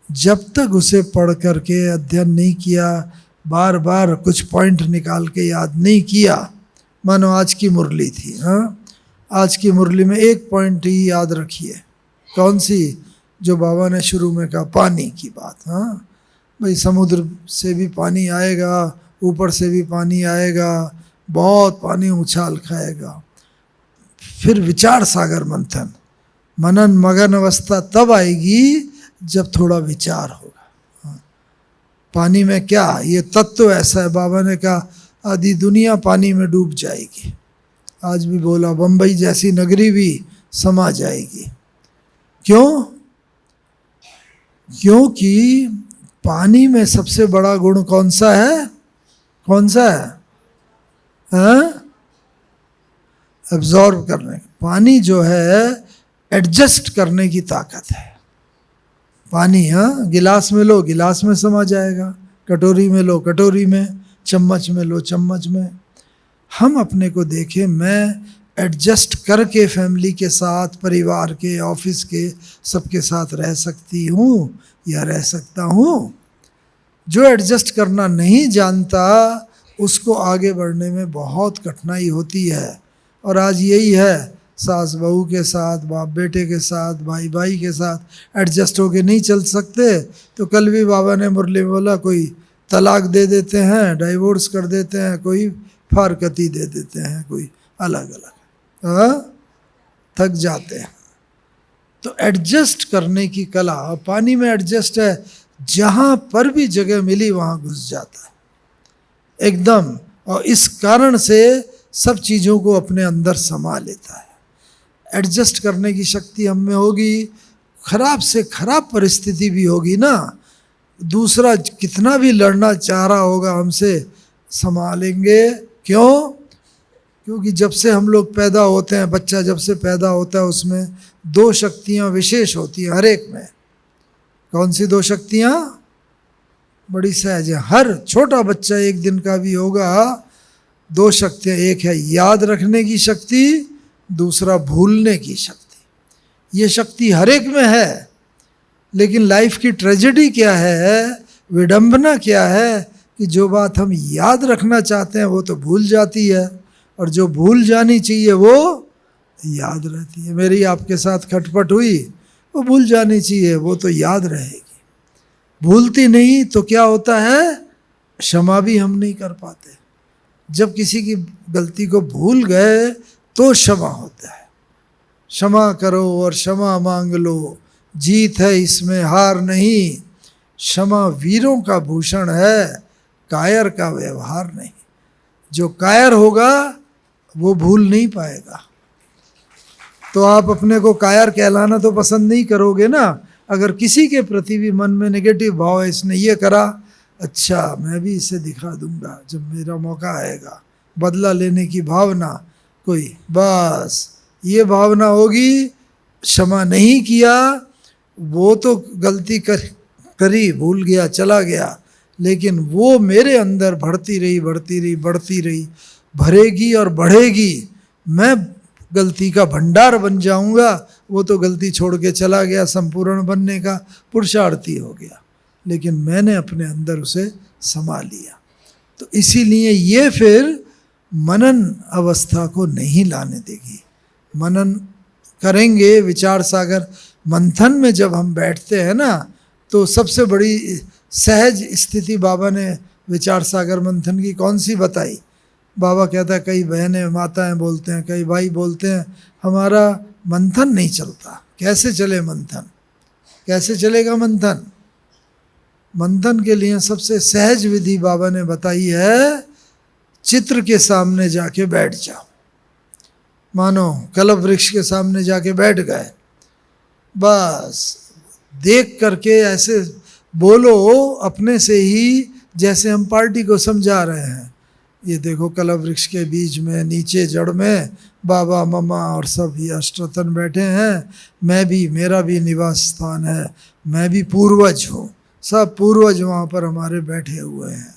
जब तक उसे पढ़ करके अध्ययन नहीं किया, बार बार कुछ पॉइंट निकाल के याद नहीं किया, मानो आज की मुरली थी, हाँ आज की मुरली में एक पॉइंट ही याद रखिए, कौन सी, जो बाबा ने शुरू में कहा, पानी की बात। हाँ भाई समुद्र से भी पानी आएगा, ऊपर से भी पानी आएगा, बहुत पानी उछाल खाएगा। फिर विचार सागर मंथन, मनन मगन अवस्था तब आएगी जब थोड़ा विचार होगा। हाँ। पानी में क्या, ये तत्व ऐसा है, बाबा ने कहा आधी दुनिया पानी में डूब जाएगी। आज भी बोला बम्बई जैसी नगरी भी समा जाएगी। क्यों? क्योंकि पानी में सबसे बड़ा गुण कौन सा है? कौन सा है? एब्जॉर्ब करने। पानी जो है एडजस्ट करने की ताकत है। पानी हाँ गिलास में लो गिलास में समा जाएगा, कटोरी में लो कटोरी में, चम्मच में लो चम्मच में। हम अपने को देखें, मैं एडजस्ट करके फैमिली के साथ, परिवार के, ऑफिस के सबके साथ रह सकती हूँ या रह सकता हूँ? जो एडजस्ट करना नहीं जानता उसको आगे बढ़ने में बहुत कठिनाई होती है। और आज यही है, सास बहू के साथ, बाप बेटे के साथ, भाई भाई के साथ एडजस्ट होके नहीं चल सकते। तो कल भी बाबा ने मुरली में बोला, कोई तलाक दे देते हैं, डाइवोर्स कर देते हैं, कोई फारकती दे देते हैं, कोई अलग अलग, हाँ थक जाते हैं। तो एडजस्ट करने की कला, पानी में एडजस्ट है, जहाँ पर भी जगह मिली वहाँ घुस जाता है एकदम, और इस कारण से सब चीज़ों को अपने अंदर समा लेता है। एडजस्ट करने की शक्ति हम में होगी, खराब से खराब परिस्थिति भी होगी ना, दूसरा कितना भी लड़ना चाह रहा होगा हमसे, संभालेंगे। क्यों? क्योंकि जब से हम लोग पैदा होते हैं, बच्चा जब से पैदा होता है, उसमें 2 शक्तियाँ विशेष होती हैं हर एक में। कौन सी 2 शक्तियाँ? बड़ी सहज है। हर छोटा बच्चा 1 दिन का भी होगा, 2 शक्तियाँ, एक है याद रखने की शक्ति, दूसरा भूलने की शक्ति। ये शक्ति हर एक में है, लेकिन लाइफ की ट्रेजेडी क्या है, विडंबना क्या है कि जो बात हम याद रखना चाहते हैं वो तो भूल जाती है, और जो भूल जानी चाहिए वो याद रहती है। मेरी आपके साथ खटपट हुई, वो भूल जानी चाहिए, वो तो याद रहेगी। भूलती नहीं तो क्या होता है, क्षमा भी हम नहीं कर पाते। जब किसी की गलती को भूल गए तो क्षमा होता है। क्षमा करो और क्षमा मांग लो, जीत है इसमें हार नहीं, क्षमा वीरों का भूषण है, कायर का व्यवहार नहीं। जो कायर होगा वो भूल नहीं पाएगा। तो आप अपने को कायर कहलाना तो पसंद नहीं करोगे ना। अगर किसी के प्रति भी मन में नेगेटिव भाव है, इसने ये करा, अच्छा मैं भी इसे दिखा दूंगा जब मेरा मौका आएगा, बदला लेने की भावना कोई, बस ये भावना होगी, क्षमा नहीं किया, वो तो गलती करी, भूल गया, चला गया, लेकिन वो मेरे अंदर बढ़ती रही बढ़ती रही बढ़ती रही, भरेगी और बढ़ेगी। मैं गलती का भंडार बन जाऊंगा, वो तो गलती छोड़ के चला गया, संपूर्ण बनने का पुरुषार्थी हो गया, लेकिन मैंने अपने अंदर उसे समा लिया। तो इसीलिए ये फिर मनन अवस्था को नहीं लाने देगी। मनन करेंगे, विचार सागर मंथन में जब हम बैठते हैं ना, तो सबसे बड़ी सहज स्थिति बाबा ने विचार सागर मंथन की कौन सी बताई? बाबा कहता है, कई बहनें माताएं बोलते हैं, कई भाई बोलते हैं, हमारा मंथन नहीं चलता। कैसे चले मंथन? कैसे चलेगा मंथन? मंथन के लिए सबसे सहज विधि बाबा ने बताई है, चित्र के सामने जाके बैठ जाओ। मानो कल्प वृक्ष के सामने जाके बैठ गए, बस देख करके ऐसे बोलो अपने से ही, जैसे हम पार्टी को समझा रहे हैं। ये देखो कल्प वृक्ष के बीच में, नीचे जड़ में बाबा मम्मा और सब ये अष्टरतन बैठे हैं, मैं भी, मेरा भी निवास स्थान है, मैं भी पूर्वज हूँ, सब पूर्वज वहाँ पर हमारे बैठे हुए हैं।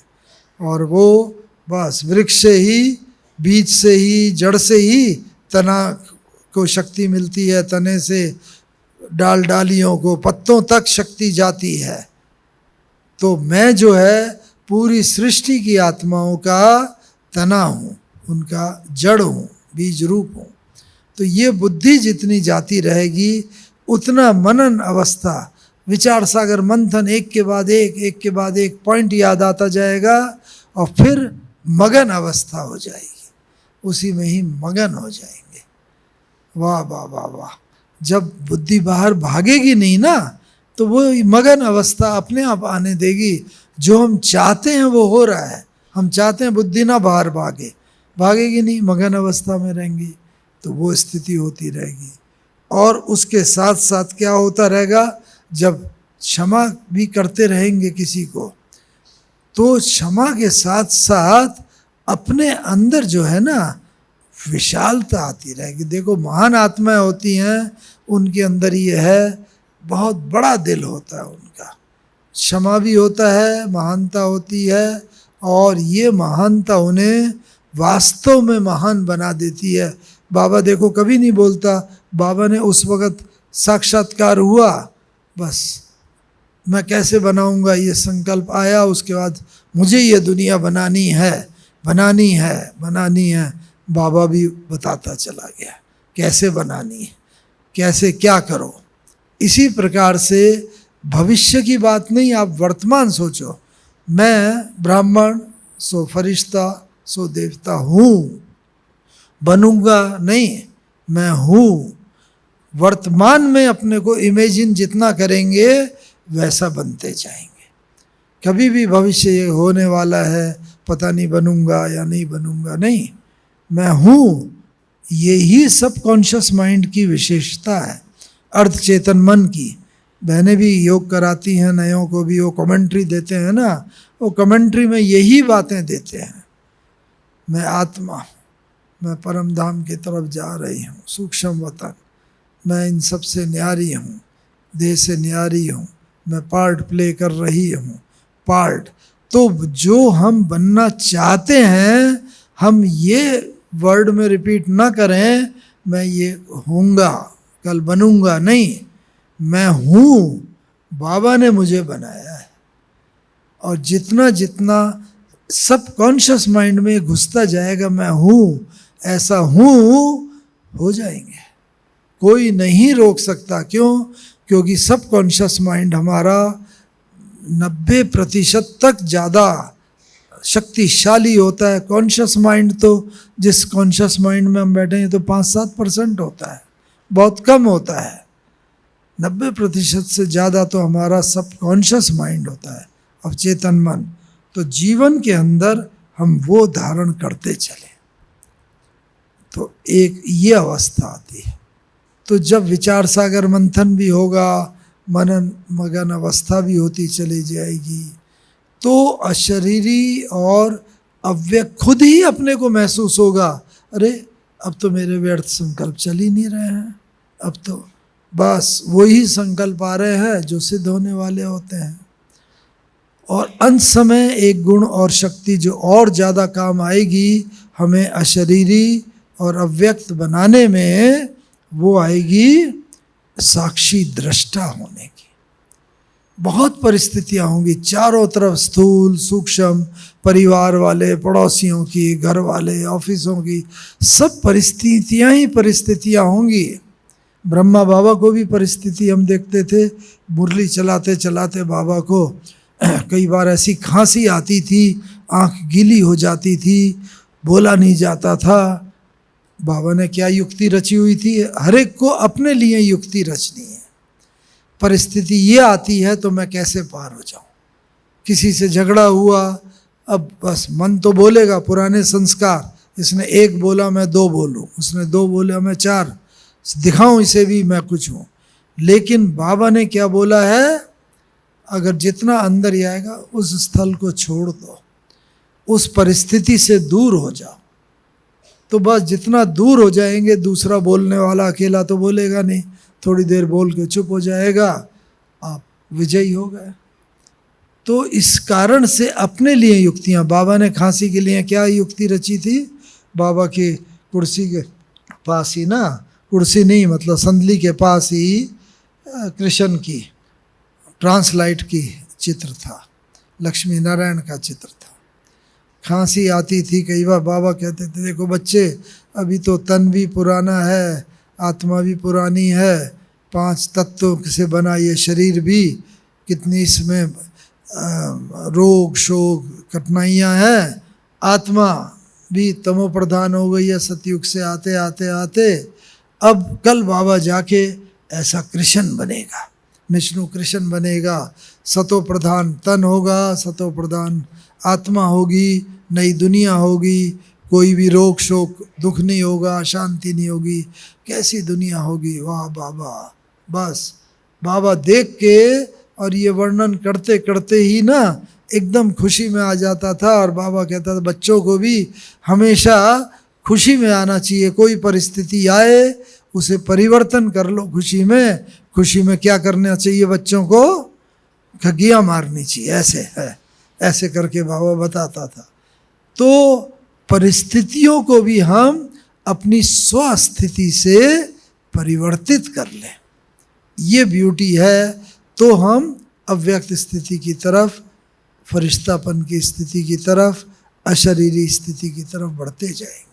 और वो बस वृक्ष से ही, बीज से ही, जड़ से ही तना को शक्ति मिलती है, तने से डाल डालियों को, पत्तों तक शक्ति जाती है। तो मैं जो है पूरी सृष्टि की आत्माओं का तना हूँ, उनका जड़ हूँ, बीज रूप हूँ। तो ये बुद्धि जितनी जाती रहेगी, उतना मनन अवस्था, विचार सागर मंथन, एक के बाद एक के बाद एक पॉइंट याद आता जाएगा, और फिर मगन अवस्था हो जाएगी, उसी में ही मगन हो जाएंगे। वाह वाह वाह वाह। जब बुद्धि बाहर भागेगी नहीं ना, तो वो मगन अवस्था अपने आप आने देगी। जो हम चाहते हैं वो हो रहा है। हम चाहते हैं बुद्धि ना बाहर भागेगी नहीं, मगन अवस्था में रहेंगी, तो वो स्थिति होती रहेगी। और उसके साथ साथ क्या होता रहेगा, जब क्षमा भी करते रहेंगे किसी को, तो क्षमा के साथ साथ अपने अंदर जो है ना विशालता आती रहेगी। देखो महान आत्माएं होती हैं, उनके अंदर ये है, बहुत बड़ा दिल होता है उनका, क्षमा भी होता है, महानता होती है, और ये महानता उन्हें वास्तव में महान बना देती है। बाबा देखो कभी नहीं बोलता, बाबा ने उस वक़्त साक्षात्कार हुआ, बस मैं कैसे बनाऊंगा ये संकल्प आया, उसके बाद मुझे ये दुनिया बनानी है बनानी है बनानी है। बाबा भी बताता चला गया कैसे बनानी है, कैसे क्या करो। इसी प्रकार से भविष्य की बात नहीं, आप वर्तमान सोचो, मैं ब्राह्मण सो फरिश्ता सो देवता हूँ, बनूंगा नहीं, मैं हूँ। वर्तमान में अपने को इमेजिन जितना करेंगे वैसा बनते जाएंगे। कभी भी भविष्य ये होने वाला है, पता नहीं बनूंगा या नहीं बनूंगा, नहीं, मैं हूँ। यही सब कॉन्शियस माइंड की विशेषता है, अर्ध चेतन मन की। बहनें भी योग कराती हैं, नयों को भी वो कमेंट्री देते हैं ना, वो कमेंट्री में यही बातें देते हैं। मैं आत्मा, मैं परम धाम की तरफ जा रही हूँ, सूक्ष्म वतन, मैं इन सब से न्यारी हूँ, देह से न्यारी हूँ, मैं पार्ट प्ले कर रही हूँ, पार्ट। तो जो हम बनना चाहते हैं, हम ये वर्ड में रिपीट ना करें, मैं ये होऊंगा, कल बनूंगा, नहीं, मैं हूँ, बाबा ने मुझे बनाया है। और जितना जितना सब कॉन्शियस माइंड में घुसता जाएगा, मैं हूँ, ऐसा हूँ, हो जाएंगे। कोई नहीं रोक सकता। क्यों? क्योंकि सब कॉन्शियस माइंड हमारा 90% तक ज़्यादा शक्तिशाली होता है। कॉन्शियस माइंड तो, जिस कॉन्शियस माइंड में हम बैठे हैं, तो 5-7% होता है, बहुत कम होता है। 90% से ज़्यादा तो हमारा सबकॉन्शियस माइंड होता है, अवचेतन मन। तो जीवन के अंदर हम वो धारण करते चले, तो एक ये अवस्था आती है। तो जब विचार सागर मंथन भी होगा, मनन मगन अवस्था भी होती चली जाएगी, तो अशरीरी और अव्यक्त खुद ही अपने को महसूस होगा, अरे अब तो मेरे व्यर्थ संकल्प चल ही नहीं रहे हैं, अब तो बस वही संकल्प आ रहे हैं जो सिद्ध होने वाले होते हैं। और अंत समय एक गुण और शक्ति जो और ज़्यादा काम आएगी हमें अशरीरी और अव्यक्त बनाने में, वो आएगी साक्षी दृष्टा होने की। बहुत परिस्थितियां होंगी चारों तरफ, स्थूल सूक्ष्म, परिवार वाले, पड़ोसियों की, घर वाले, ऑफिसों की, सब परिस्थितियां ही परिस्थितियां होंगी। ब्रह्मा बाबा को भी परिस्थिति हम देखते थे, मुरली चलाते चलाते बाबा को कई बार ऐसी खांसी आती थी, आंख गीली हो जाती थी, बोला नहीं जाता था। बाबा ने क्या युक्ति रची हुई थी, हर एक को अपने लिए युक्ति रचनी है। परिस्थिति ये आती है तो मैं कैसे पार हो जाऊं। किसी से झगड़ा हुआ, अब बस मन तो बोलेगा, पुराने संस्कार, इसने एक बोला मैं दो बोलूं, उसने दो बोला मैं चार दिखाऊं, इसे भी मैं कुछ हूं। लेकिन बाबा ने क्या बोला है, अगर जितना अंदर ही आएगा उस स्थल को छोड़ दो, उस परिस्थिति से दूर हो जाओ। तो बस जितना दूर हो जाएंगे, दूसरा बोलने वाला अकेला तो बोलेगा नहीं, थोड़ी देर बोल के चुप हो जाएगा, आप विजयी हो गए। तो इस कारण से अपने लिए युक्तियां, बाबा ने खांसी के लिए क्या युक्ति रची थी, बाबा की कुर्सी के पास ही ना, कुर्सी नहीं मतलब संदली के पास ही कृष्ण की ट्रांसलाइट की चित्र था, लक्ष्मी नारायण का चित्र था। खांसी आती थी, कई बार बाबा कहते थे देखो बच्चे, अभी तो तन भी पुराना है, आत्मा भी पुरानी है, 5 तत्वों से बना ये शरीर भी, कितनी इसमें रोग शोक कठिनाइयाँ हैं, आत्मा भी तमो प्रधान हो गई है सतयुग से आते आते आते। अब कल बाबा जाके ऐसा कृष्ण बनेगा, विष्णु कृष्ण बनेगा, सतो प्रधान तन होगा, सतो प्रधान आत्मा होगी, नई दुनिया होगी, कोई भी रोग शोक दुख नहीं होगा, शांति नहीं होगी, कैसी दुनिया होगी। वाह बाबा, बस बाबा देख के और ये वर्णन करते करते ही ना एकदम खुशी में आ जाता था। और बाबा कहता था बच्चों को भी हमेशा खुशी में आना चाहिए, कोई परिस्थिति आए उसे परिवर्तन कर लो खुशी में। खुशी में क्या करना चाहिए, बच्चों को ठगियाँ मारनी चाहिए, ऐसे है, ऐसे करके बाबा बताता था। तो परिस्थितियों को भी हम अपनी स्वस्थिति से परिवर्तित कर लें, ये ब्यूटी है। तो हम अव्यक्त स्थिति की तरफ, फरिश्तापन की स्थिति की तरफ, अशरीरी स्थिति की तरफ बढ़ते जाएंगे।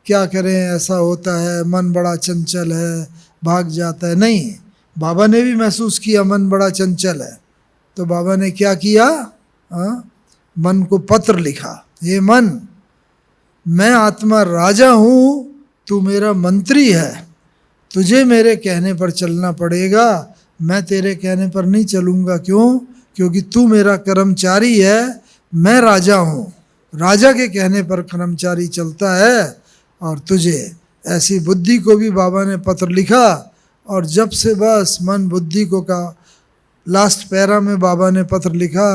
क्या करें, ऐसा होता है, मन बड़ा चंचल है, भाग जाता है। नहीं, बाबा ने भी महसूस किया मन बड़ा चंचल है, तो बाबा ने क्या किया, मन को पत्र लिखा, हे मन, मैं आत्मा राजा हूँ, तू मेरा मंत्री है, तुझे मेरे कहने पर चलना पड़ेगा, मैं तेरे कहने पर नहीं चलूँगा। क्यों? क्योंकि तू मेरा कर्मचारी है, मैं राजा हूँ, राजा के कहने पर कर्मचारी चलता है। और तुझे ऐसी बुद्धि को भी बाबा ने पत्र लिखा। और जब से बस मन बुद्धि को का लास्ट पैरा में बाबा ने पत्र लिखा,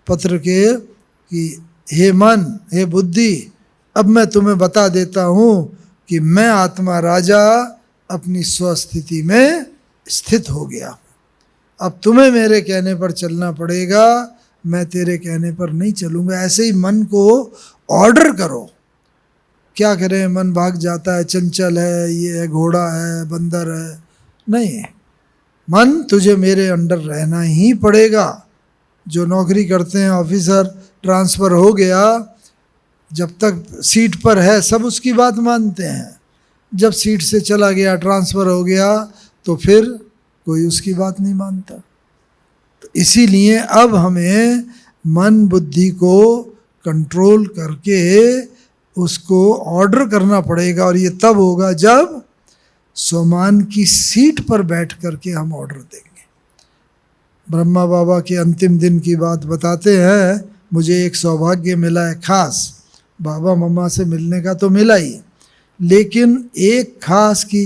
पत्र के कि हे मन, हे बुद्धि, अब मैं तुम्हें बता देता हूँ कि मैं आत्मा राजा अपनी स्वस्थिति में स्थित हो गया, अब तुम्हें मेरे कहने पर चलना पड़ेगा, मैं तेरे कहने पर नहीं चलूँगा। ऐसे ही मन को ऑर्डर करो। क्या करें, मन भाग जाता है, चंचल है, ये है, घोड़ा है, बंदर है। नहीं, मन तुझे मेरे अंडर रहना ही पड़ेगा। जो नौकरी करते हैं ऑफिसर, ट्रांसफ़र हो गया, जब तक सीट पर है सब उसकी बात मानते हैं, जब सीट से चला गया, ट्रांसफ़र हो गया, तो फिर कोई उसकी बात नहीं मानता। तो इसीलिए अब हमें मन बुद्धि को कंट्रोल करके उसको ऑर्डर करना पड़ेगा। और ये तब होगा जब स्वमान की सीट पर बैठ करके हम ऑर्डर देंगे। ब्रह्मा बाबा के अंतिम दिन की बात बताते हैं, मुझे एक सौभाग्य मिला है खास, बाबा मम्मा से मिलने का तो मिला ही, लेकिन एक खास कि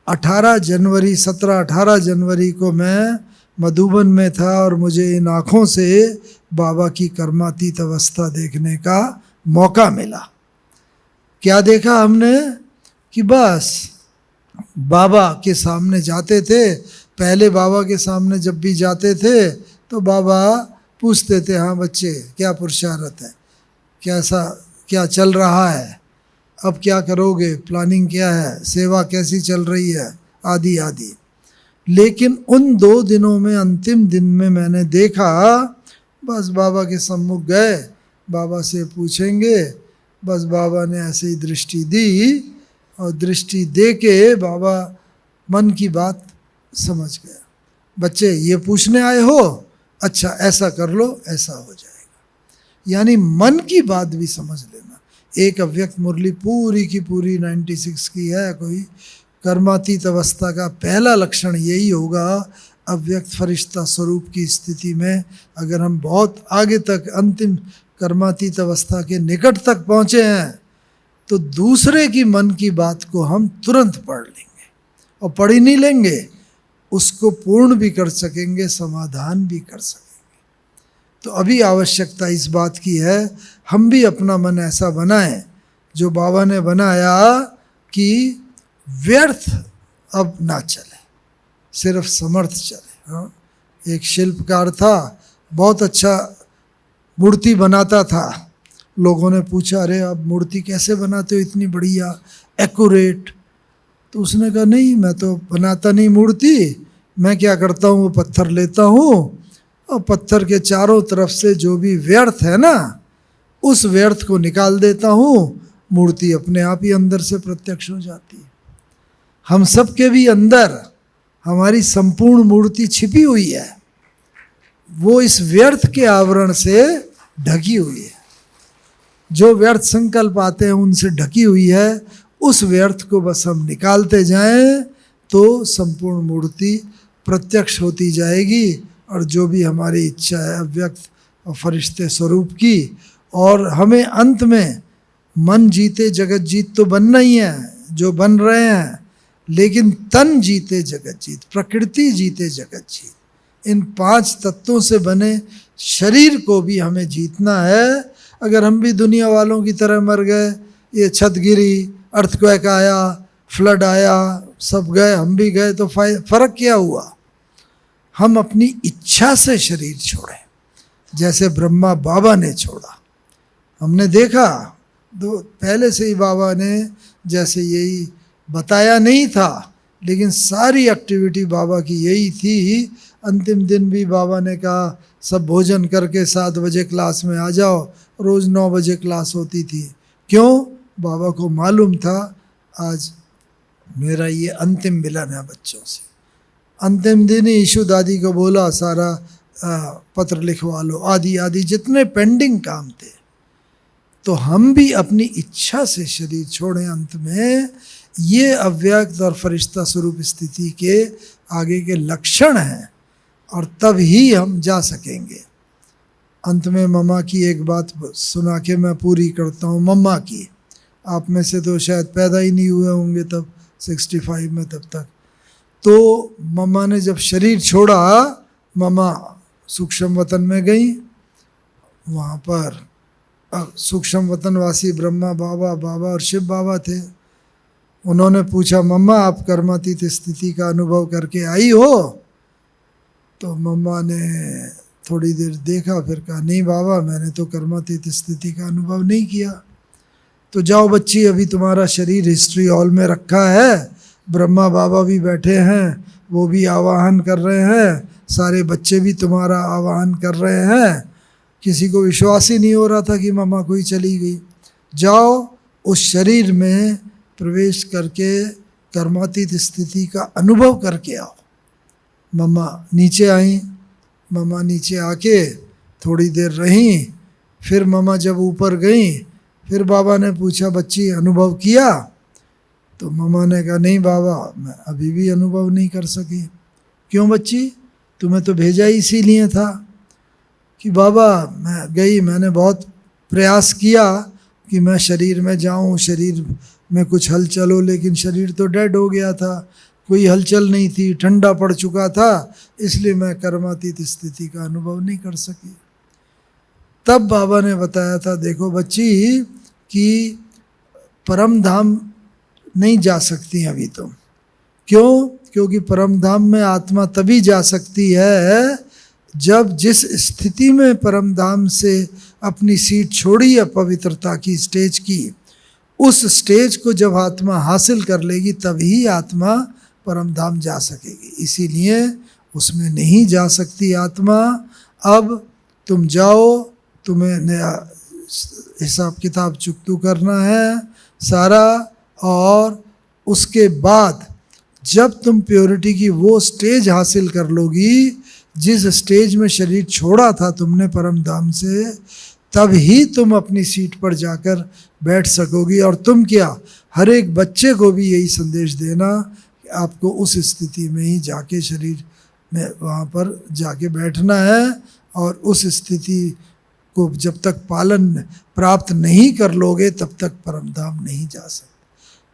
17-18 जनवरी को मैं मधुबन में था और मुझे इन आँखों से बाबा की कर्मातीत अवस्था देखने का मौका मिला। क्या देखा हमने कि बस बाबा के सामने जाते थे, पहले बाबा के सामने जब भी जाते थे तो बाबा पूछते थे, हाँ बच्चे क्या पुरुषार्थ है, कैसा क्या चल रहा है, अब क्या करोगे, प्लानिंग क्या है, सेवा कैसी चल रही है, आदि आदि। लेकिन उन 2 दिनों में अंतिम दिन में मैंने देखा, बस बाबा के सम्मुख गए, बाबा से पूछेंगे, बस बाबा ने ऐसे ही दृष्टि दी और दृष्टि दे के बाबा मन की बात समझ गया, बच्चे ये पूछने आए हो, अच्छा ऐसा कर लो, ऐसा हो जाएगा। यानी मन की बात भी समझ लेना। एक अव्यक्त मुरली पूरी की पूरी 96 की है कोई, कर्मातीत अवस्था का पहला लक्षण यही होगा। अव्यक्त फरिश्ता स्वरूप की स्थिति में अगर हम बहुत आगे तक अंतिम कर्मातीत अवस्था के निकट तक पहुँचे हैं तो दूसरे की मन की बात को हम तुरंत पढ़ लेंगे, और पढ़ ही नहीं लेंगे, उसको पूर्ण भी कर सकेंगे, समाधान भी कर सकेंगे। तो अभी आवश्यकता इस बात की है, हम भी अपना मन ऐसा बनाएं जो बाबा ने बनाया कि व्यर्थ अब ना चले, सिर्फ समर्थ चले। हाँ, एक शिल्पकार था, बहुत अच्छा मूर्ति बनाता था। लोगों ने पूछा, अरे आप मूर्ति कैसे बनाते हो इतनी बढ़िया एक्यूरेट? तो उसने कहा, नहीं मैं तो बनाता नहीं मूर्ति, मैं क्या करता हूँ, वो पत्थर लेता हूँ और पत्थर के चारों तरफ से जो भी व्यर्थ है ना, उस व्यर्थ को निकाल देता हूँ, मूर्ति अपने आप ही अंदर से प्रत्यक्ष हो जाती है। हम सब के भी अंदर हमारी संपूर्ण मूर्ति छिपी हुई है, वो इस व्यर्थ के आवरण से ढकी हुई है। जो व्यर्थ संकल्प आते हैं उनसे ढकी हुई है, उस व्यर्थ को बस हम निकालते जाएं तो संपूर्ण मूर्ति प्रत्यक्ष होती जाएगी। और जो भी हमारी इच्छा है अव्यक्त और फरिश्ते स्वरूप की, और हमें अंत में मन जीते जगत जीत तो बनना ही है, जो बन रहे हैं, लेकिन तन जीते जगत जीत, प्रकृति जीते जगत जीत, इन 5 तत्वों से बने शरीर को भी हमें जीतना है। अगर हम भी दुनिया वालों की तरह मर गए, ये छत गिरी, अर्थक्वेक आया, फ्लड आया, सब गए, हम भी गए, तो फर्क क्या हुआ? हम अपनी इच्छा से शरीर छोड़ें, जैसे ब्रह्मा बाबा ने छोड़ा। हमने देखा तो पहले से ही बाबा ने जैसे यही बताया नहीं था, लेकिन सारी एक्टिविटी बाबा की यही थी। अंतिम दिन भी बाबा ने कहा, सब भोजन करके 7 बजे क्लास में आ जाओ, रोज़ 9 बजे क्लास होती थी। क्यों? बाबा को मालूम था आज मेरा ये अंतिम मिलन है बच्चों से। अंतिम दिन ही ईशु दादी को बोला, सारा पत्र लिखवा लो, आदि आदि जितने पेंडिंग काम थे। तो हम भी अपनी इच्छा से शरीर छोड़ें अंत में, ये अव्यक्त और फरिश्ता स्वरूप स्थिति के आगे के लक्षण हैं, और तब ही हम जा सकेंगे। अंत में मम्मा की एक बात सुना के मैं पूरी करता हूँ। मम्मा की, आप में से तो शायद पैदा ही नहीं हुए होंगे तब 65 में, तब तक तो मम्मा ने जब शरीर छोड़ा, मम्मा सूक्ष्म वतन में गई। वहाँ पर सूक्ष्म वतनवासी ब्रह्मा बाबा, बाबा और शिव बाबा थे। उन्होंने पूछा, मम्मा आप कर्मातीत स्थिति का अनुभव करके आई हो? तो मम्मा ने थोड़ी देर देखा, फिर कहा, नहीं बाबा मैंने तो कर्मातीत स्थिति का अनुभव नहीं किया। तो जाओ बच्ची, अभी तुम्हारा शरीर हिस्ट्री हॉल में रखा है, ब्रह्मा बाबा भी बैठे हैं, वो भी आवाहन कर रहे हैं, सारे बच्चे भी तुम्हारा आवाहन कर रहे हैं। किसी को विश्वास ही नहीं हो रहा था कि मम्मा कोई चली गई। जाओ उस शरीर में प्रवेश करके कर्मातीत स्थिति का अनुभव करके आओ। मम्मा नीचे आई। मम्मा नीचे आके थोड़ी देर रहीं, फिर मम्मा जब ऊपर गई, फिर बाबा ने पूछा, बच्ची अनुभव किया? तो मम्मा ने कहा नहीं बाबा, मैं अभी भी अनुभव नहीं कर सकी। क्यों बच्ची, तुम्हें तो भेजा ही इसीलिए था। कि बाबा मैंने बहुत प्रयास किया कि मैं शरीर में जाऊं, शरीर में कुछ हलचल हो, लेकिन शरीर तो डेड हो गया था, कोई हलचल नहीं थी, ठंडा पड़ चुका था, इसलिए मैं कर्मातीत स्थिति का अनुभव नहीं कर सकी। तब बाबा ने बताया था, देखो बच्ची कि परम धाम नहीं जा सकती अभी तुम। क्यों? क्योंकि परम धाम में आत्मा तभी जा सकती है जब जिस स्थिति में परम धाम से अपनी सीट छोड़ी अपवित्रता की स्टेज की, उस स्टेज को जब आत्मा हासिल कर लेगी तभी आत्मा परम धाम जा सकेगी। इसीलिए उसमें नहीं जा सकती आत्मा। अब तुम जाओ, तुम्हें नया हिसाब किताब चुकतू करना है सारा, और उसके बाद जब तुम प्योरिटी की वो स्टेज हासिल कर लोगी जिस स्टेज में शरीर छोड़ा था तुमने परम धाम से, तब ही तुम अपनी सीट पर जाकर बैठ सकोगी। और तुम क्या, हर एक बच्चे को भी यही संदेश देना कि आपको उस स्थिति में ही जाके शरीर में वहाँ पर जाके बैठना है, और उस स्थिति को जब तक पालन प्राप्त नहीं कर लोगे तब तक परम धाम नहीं जा सकते।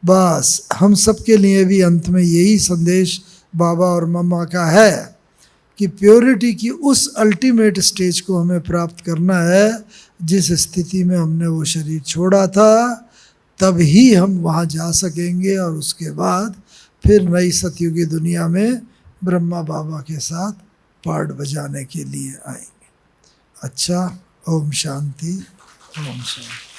बस हम सबके लिए भी अंत में यही संदेश बाबा और मम्मा का है कि प्योरिटी की उस अल्टीमेट स्टेज को हमें प्राप्त करना है जिस स्थिति में हमने वो शरीर छोड़ा था, तब ही हम वहाँ जा सकेंगे। और उसके बाद फिर नई सतयुगी दुनिया में ब्रह्मा बाबा के साथ पार्ट बजाने के लिए आएंगे। अच्छा, ओम शांति, ओम शांति।